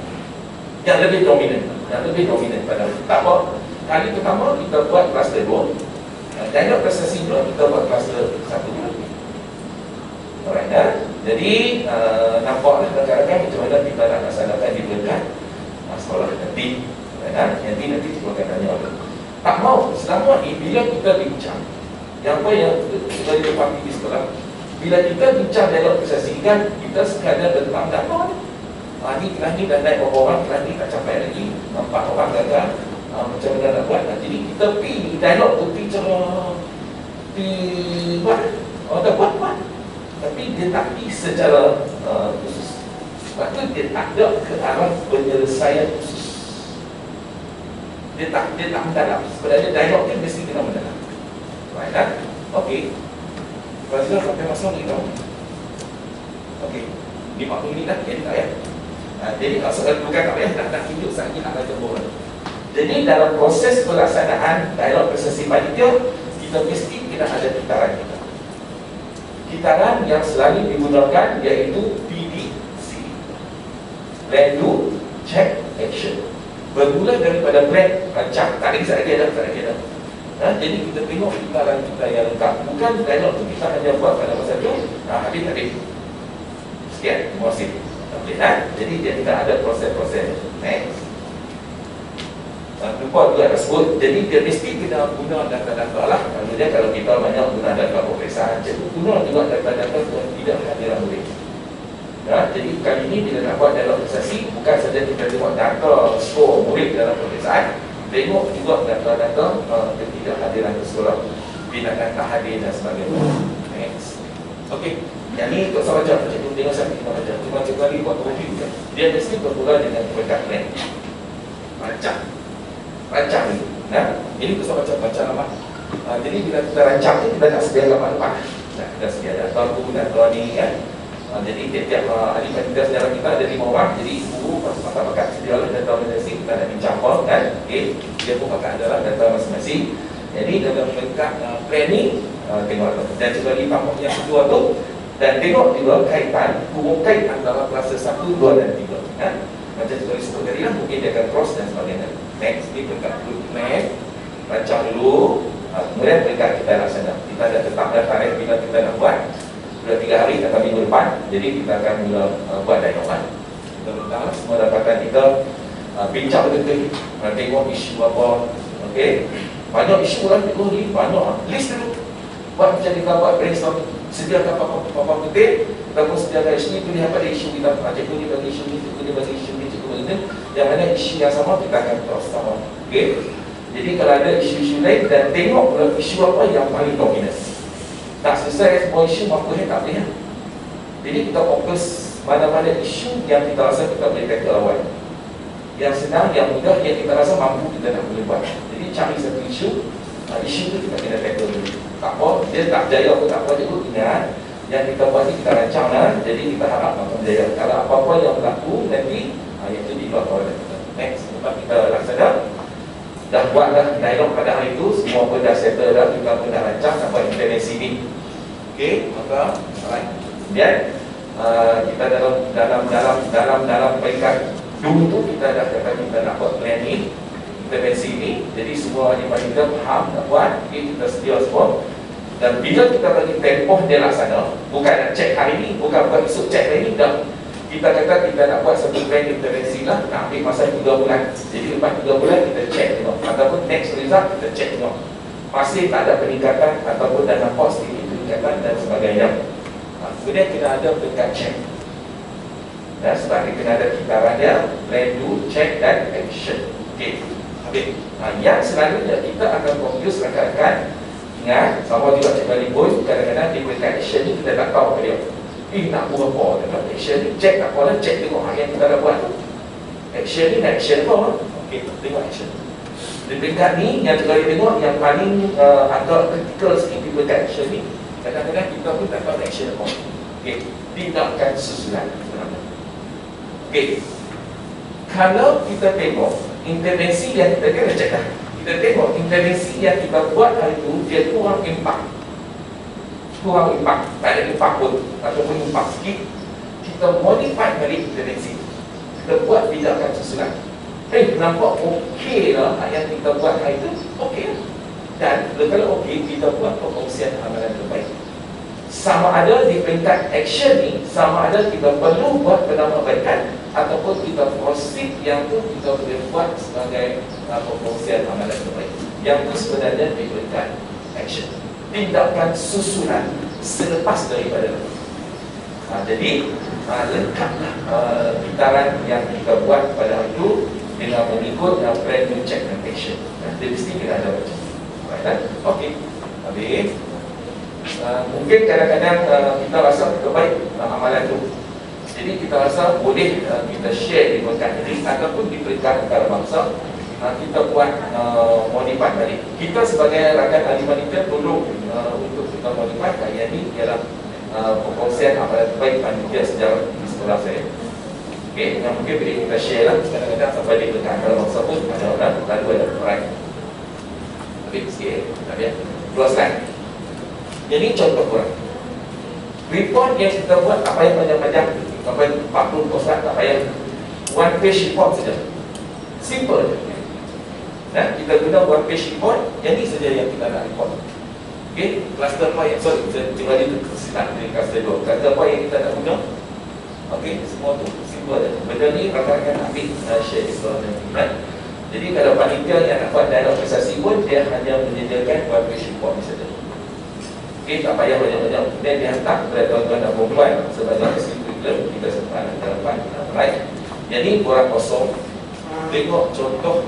yang lebih dominan pada tak apa. Kali pertama kita buat kluster 2, dialog prestasi 2 kita buat kluster 1. Alright, jadi nampaklah rakan-rakan macam mana kita nak laksanakan di dekat sekolah nanti. Nanti kita akan tanya orang. Tak mau selama ni bila kita bincang yang apa yang kita dipahami di sekolah, bila kita bincang dialog prestasi kan kita sekadar tentang data. Ni kelas ni dah naik berapa orang, kelas ni tak capai lagi, 4 orang gagal, macam mana nak buat. Jadi kita pergi dialog tu pergi cara buat, dah buat, tapi dia tak pergi secara khusus. Sebab tu dia tak ada ke arah penyelesaian khusus. Dia tak mendalam. Sebenarnya dialog ni mesti kena mendalam. Right, kan? Okey. Fazila sampai masa ni tahu. Okey. 50 minit dah, jadi tak payah. Jadi soal bukan tak payah, nak tunjuk sahaja nak baca bola. Jadi dalam proses pelaksanaan dialog prestasi panitia, kita mesti kena ada kitaran kita. Kitaran yang selalu digunakan iaitu PDC, Plan, Do, Check, Action. Bermula daripada plan, rancang. Tak ada kisah lagi dah. Jadi kita tengok kitaran kita yang lengkap. Bukan dialog tu kita hanya buat pada masa tu, habis. Sekian, terima kasih. Okay, jadi dia tidak ada proses-proses. Next. Lupa juga tersebut. Jadi dia mesti kena guna data-data lah. Kalau kita banyak guna data pemeriksaan, guna juga data-data yang tidak hadiran murid. Jadi kali ini bila nak buat dialog prestasi, bukan saja kita tengok data skor murid dalam pemeriksaan, tengok juga data-data ketidakhadiran ke sekolah, binatang tak hadir dan sebagainya. Next. Okey. Yang ni tak usah baca, cikgu tengok sampai kita baca. Cuma cikgu lagi buat review kan. Dia mesti bermula dengan peringkat plan. Rancang ni. Ini tak usah baca lama. Jadi bila kita rancang ni, kita nak sedia lama depan. Kita sedia data, buku data ni kan. Jadi tiap-tiap ahli panitia sejarah kita ada 5 orang. Jadi guru masa bakat sedialah data masing-masing. Kita nak bincang kan. Okey. Dia pun bakat adalah data masing-masing. Jadi dalam peringkat planning, tengok dan cikgu lagi tampak yang kedua tu. Dan tengok juga kaitan, hubung kait antara kluster 1, 2 dan 3. Macam cikgu sebut tadi lah, mungkin dia akan cross dan sebagainya. Next, ni peringkat plan, rancang dulu, kemudian peringkat kita laksana. Kita dah tetapkan tarikh bila kita nak buat. Sudah 3 hari atau minggu depan, jadi kita akan mula buat dialog. Kita minta semua dapatan kita bincang betul-betul, tengok isu apa. Okey, banyak isu lah, cikgu ni banyak. List dulu, buat macam kita buat brainstorming. Sediakan apa-apa penting, ataupun sediakan isu ni, pilih apa isu kita. Cikgu ni bagi isu ni, cikgu ni bagi isu ni, cikgu bagi ni. Yang mana isu yang sama, kita akan terus sama. Okey, jadi kalau ada isu-isu lain, dan tengok pula isu apa yang paling dominan. Tak selesai semua isu, maka tak boleh. Jadi kita fokus mana-mana isu yang kita rasa kita boleh tackle awal. Yang senang, yang mudah, yang kita rasa mampu kita nak boleh buat. Jadi cari satu isu tu kita kena tackle dulu. Tak apa, dia tak berjaya pun tak apa, cikgu ingat yang kita buat ni kita rancang lah. Jadi kita harap akan berjaya. Kalau apa-apa yang berlaku nanti, itu di luar kawalan kita. Next, lepas kita laksana, dah buatlah dialog pada hari itu, semua pun dah settle dah, kita pun dah rancang nak buat intervensi ni. Okey, maka alright. Kemudian kita dalam peringkat dulu tu kita dah kata kita nak buat planning intervensi ni. Jadi semua ahli panitia faham nak buat, okay, kita sedia semua. Dan bila kita bagi tempoh dia laksana, bukan nak cek hari ni, bukan buat esok cek hari ni, dah. Kita kata kita nak buat satu plan intervensi lah, nak ambil masa 3 bulan. Jadi lepas 3 bulan kita cek tengok, ataupun next result kita cek tengok masih tak ada peningkatan ataupun dah nampak sedikit peningkatan dan sebagainya. Kemudian kita ada peringkat check. Dan sebab kita ada kitaran dia, plan, do, check dan action. Okey, habis. Yang selalunya kita akan fokus rakan-rakan. Ingat, sama juga Cik Bali pun kadang-kadang di peringkat action ni kita tak tahu apa dia. Nak buat apa dalam action ni, check tak apa, check tengok yang kita dah buat tu. Action ni nak action apa? Okey, tengok action. Di peringkat ni, yang kita tengok yang paling agak kritikal sikit di peringkat action ni, kadang-kadang kita pun tak tahu action apa. Okey, tindakan susulan. Okey, kalau kita tengok intervensi yang kita kena check dah. Kita tengok intervensi yang kita buat hari itu dia kurang impak, tak ada impak pun ataupun impak sikit, kita modify balik intervensi, kita buat tindakan susulan. Nampak okey lah yang kita buat hari itu, okey lah. Dan kalau okey, kita buat perkongsian amalan terbaik. Sama ada di peringkat action ni, sama ada kita perlu buat penambahbaikan ataupun kita proceed yang tu kita boleh buat sebagai perkongsian amalan terbaik. Yang tu sebenarnya di peringkat action, tindakan susulan selepas daripada jadi lengkaplah kitaran yang kita buat pada hari itu dengan mengikut plan, check dan action. Dia mesti kena ada macam tu. Okey, habis. Mungkin kadang-kadang kita rasa terbaik amalan tu, jadi kita rasa boleh kita share di peringkat negeri ataupun di peringkat antarabangsa, kita buat modify balik. Kita sebagai rakan ahli panitia tolong untuk kita modify. Yang ini ialah perkongsian amalan terbaik panitia sejarah di sekolah saya. Okey, yang mungkin boleh kita share lah. Kadang-kadang sampai di peringkat antarabangsa pun ada orang lalu ada perai. Okey, sikit tapi ya, 2 slide. Jadi contoh kurang report yang kita buat tak payah panjang-panjang, sampai 40 slide, tak payah, 1 page report saja, simple je. Kita guna 1 page report, yang ni saja yang kita nak report. Okey, cluster point yang, sorry, saya cuba dia silap dari cluster 2. Cluster point yang kita nak guna, okey, semua tu simple je. Benda ni rakan-rakan ambil share di sekolah nanti. Jadi kalau panitia yang nak buat dialog prestasi pun, dia hanya menyediakan 1 page report ni saja. Okey, tak payah banyak-banyak. Kemudian dihantar kepada tuan-tuan dan perempuan sebagai curriculum kita simpan dalam right. Jadi kurang kosong. Tengok contoh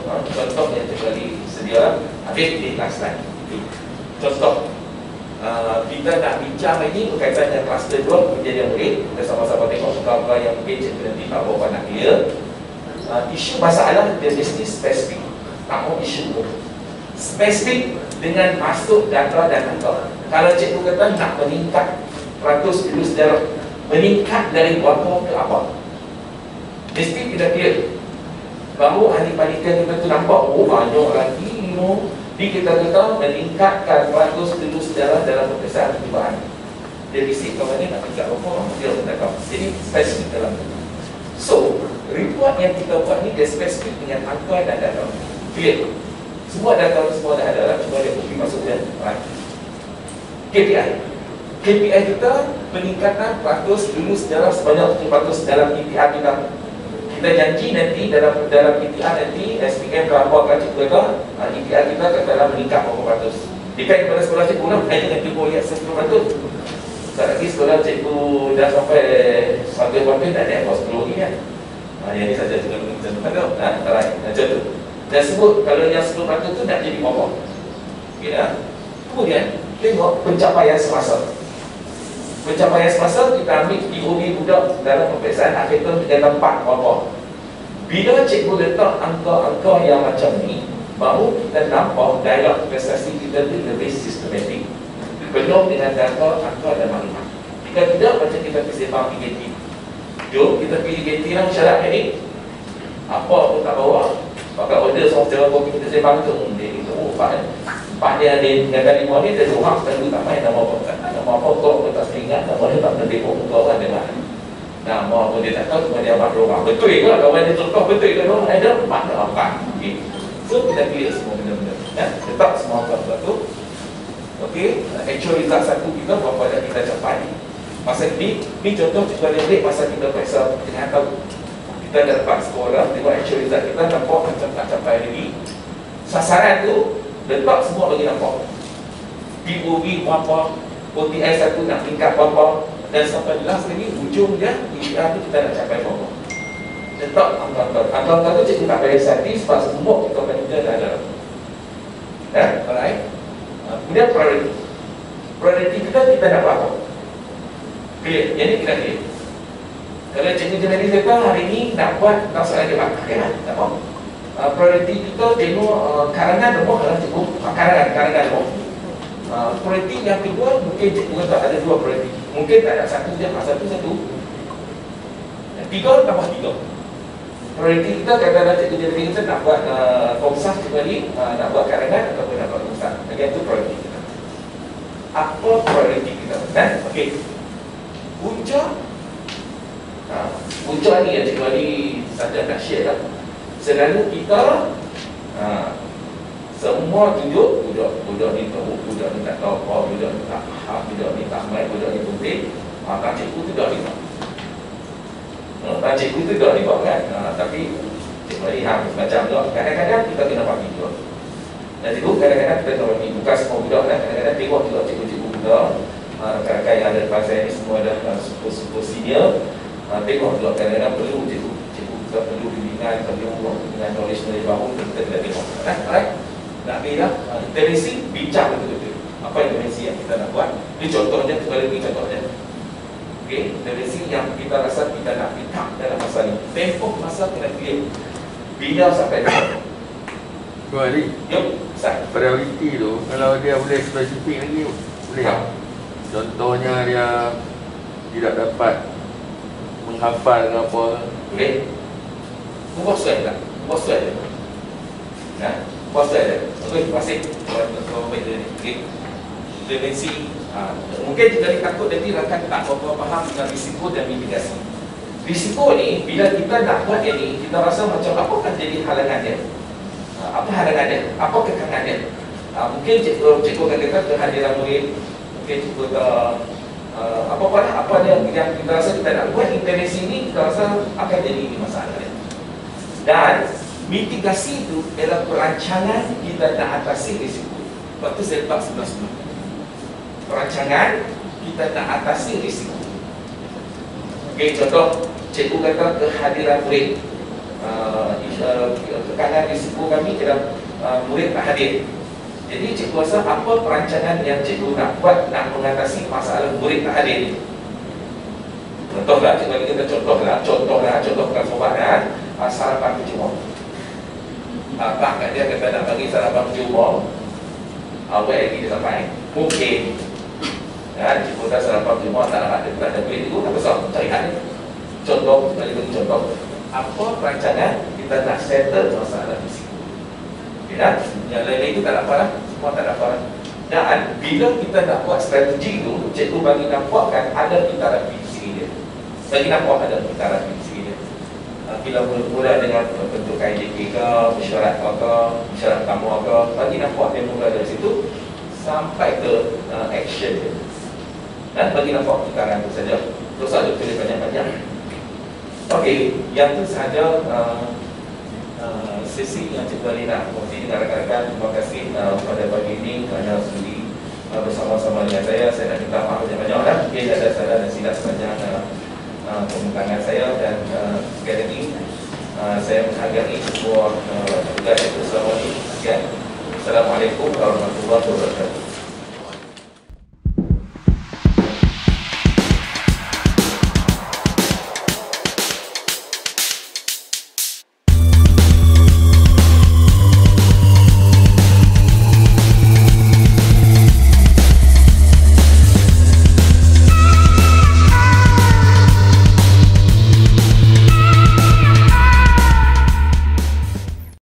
yang terjadi sedia. Habis di last slide. Contoh kita nak bincang ini berkaitan dengan kluster 2 menjadi yang murid. Kita sama-sama tengok apa yang mungkin cikgu nanti tak berapa nak clear. Isu masalah dia mesti spesifik. Tak mau isu pun spesifik dengan masuk data dan angka. Kalau cikgu kata nak meningkat ratus lulus sejarah, meningkat dari berapa ke apa, mesti kita clear. Baru ahli panitia kita tu nampak, oh banyak lagi, Jadi kita kata meningkatkan ratus lulus sejarah dalam peperiksaan percubaan. Dia bisik kawan ni nak tingkat berapa, dia tak tahu. Jadi spesifik dalam tu. So, report yang kita buat ni dia spesifik dengan angka dan data. Clear. Semua data semua dah ada lah, cuma dia pergi masuk dia. KPI kita peningkatan ratus lulus sejarah sebanyak 700 dalam PTR kita. Kita janji nanti dalam PTR nanti SPM berapa akan cikgu kata PTR kita katalah meningkat berapa ratus. Depend pada sekolah cikgu lah, hanya dengan cikgu lihat 10%. Sekali lagi sekolah cikgu dah sampai wakil-wakil tak ada 10 lagi kan. Yang ini saja juga macam tu. Macam tu. Dan sebut kalau yang 10% tu nak jadi berapa. Okay, kemudian tengok pencapaian semasa. Pencapaian semasa kita ambil POV budak dalam peperiksaan akhir tahun dia tempat berapa. Bila cikgu letak angka-angka yang macam ni, baru kita nampak dialog prestasi kita tu lebih sistematik, penuh dengan data, angka dan maklumat. Jika tidak, macam kita pergi sembang PGT. Jom kita pergi PGT lah syarat ni, apa pun tak bawa, pakai order semua secara kopi kita sembang tu. Dia kata, oh Pak dia ada dengan 5 ni, dia 2 orang, dan 2 tak main nama apa. Tak ada nak mau potong ke atas ringan, nak boleh tak berdekok muka orang dengar. Nah, mau pun dia tak tahu, cuma dia abang rumah. Betul ke kawan dia contoh, betul ke orang ada, mana apa. Okay. So, kita clear semua benda-benda. Ya, tetap semua apa tu. Okay, actual result satu kita berapa dah kita capai. Masa ni contoh cikgu adik masa kita periksa dengan tahu. Kita dah dapat skor dah, tengok actual result kita nampak macam tak capai lagi. Sasaran tu, letak semua bagi nampak. POV berapa, OTI satu nak tingkat berapa, dan sampai last lagi ujung dia EPR tu kita nak capai berapa. Letak angka-angka tu cikgu tak payah satis, sebab semua kita manager dah ada. Ya, alright. Kemudian priority kita nak buat apa? Clear, jadi kita clear. Kalau cikgu jurnalis kata hari ni nak buat tentang soalan debat, okay lah, tak apa. Priority kita tengok karangan nombor, kalau cikgu karangan nombor. Priority yang kedua, mungkin cikgu kata ada dua priority. Mungkin tak ada satu je, satu. Tiga tambah tiga. Priority kita kadang-kadang cikgu jurnalis kita nak buat komsah sekali, nak buat karangan ataupun nak buat komsah. Lagi itu priority kita. Apa priority kita? Okey. Punca ni yang cikgu Ali saja nak share lah. Selalu kita semua tunjuk budak ni tahu, budak ni tak tahu apa, budak ni tak faham, budak ni tak main, budak ni penting. Tak cikgu tu dah lima. Cikgu tu dah lima kan. Tapi cikgu Ali macam tu. Kadang-kadang kita kena bagi juga. Dan cikgu kadang-kadang kita kena bagi. Bukan semua budak kan. Kadang-kadang tengok juga cikgu-cikgu budak. Rakan-rakan yang ada depan saya ni semua dah super senior. Tengok juga kadang-kadang perlu cikgu kita perlu bimbingan, perlu dengan knowledge baru, kita kena tengok. Alright? Nak bila intervensi, bincang betul-betul apa intervensi yang kita nak buat. Ini contohnya, kita lagi contohnya. Okay, intervensi yang kita rasa kita nak pick up dalam masa ni. Tempoh masa kena clear. Bila sampai mana? Tuan Ali, Yuk, Ustaz. priority tu kalau dia boleh spesifik lagi boleh tak? Contohnya dia tidak dapat menghafal ke apa. Boleh. Buat soal tak? Buat soal je. Buat soal je. Okey, terima kasih. Tuan baik dia ni. Okey. Intervensi. Mungkin jika dia takut nanti rakan tak apa-apa faham dengan risiko dan mitigasi. Risiko ni, bila kita nak buat yang ni, kita rasa macam apakah jadi halangan dia? Apa halangan dia? Apa kekangan dia? Mungkin cikgu akan kata kehadiran murid. Mungkin cikgu apa yang kita rasa kita nak buat intervensi ni, kita rasa akan jadi masalah dia. Dan mitigasi itu adalah perancangan kita nak atasi risiko. Lepas tu saya letak sebelah-sebelah. Perancangan kita nak atasi risiko. Okey, contoh cikgu kata kehadiran murid, tekanan risiko kami ialah murid tak hadir. Jadi cikgu rasa apa perancangan yang cikgu nak buat nak mengatasi masalah murid tak hadir ni. Contohlah, cikgu bagi kita contoh transformasi sarapan percuma. Tak kat dia kata nak bagi sarapan percuma, awal lagi dia sampai mungkin cikgu dah sarapan percuma tak ada duit itu, tak besar cari hal ni. Contoh, bagi contoh apa perancangan kita nak settle masalah risiko. Ya, yang lain-lain itu tak ada apa lah, semua tak ada apa lah. Dan bila kita nak buat strategi tu, cikgu bagi nampakkan ada pitaran visi dia. Bagi nampak ada pitaran visi dia. Bila mula dengan bentuk KJK ke, mesyuarat ke, mesyuarat tamu ke, bagi nampak dia mula dari situ sampai ke action dia. Dan bagi nampak pitaran tu saja. Terus ada tulis banyak-banyak. Okey, yang tu sahaja sesi yang cikgu Ali nak kongsi dengan rakan-rakan. Terima kasih pada pagi ini kerana sudi bersama-sama dengan saya. Saya nak minta maaf banyak-banyak lah. Mungkin ada salah dan silap sepanjang pembukaan saya. Dan sekali lagi saya menghargai semua tugas itu selama ini. Sekian. Assalamualaikum warahmatullahi wabarakatuh.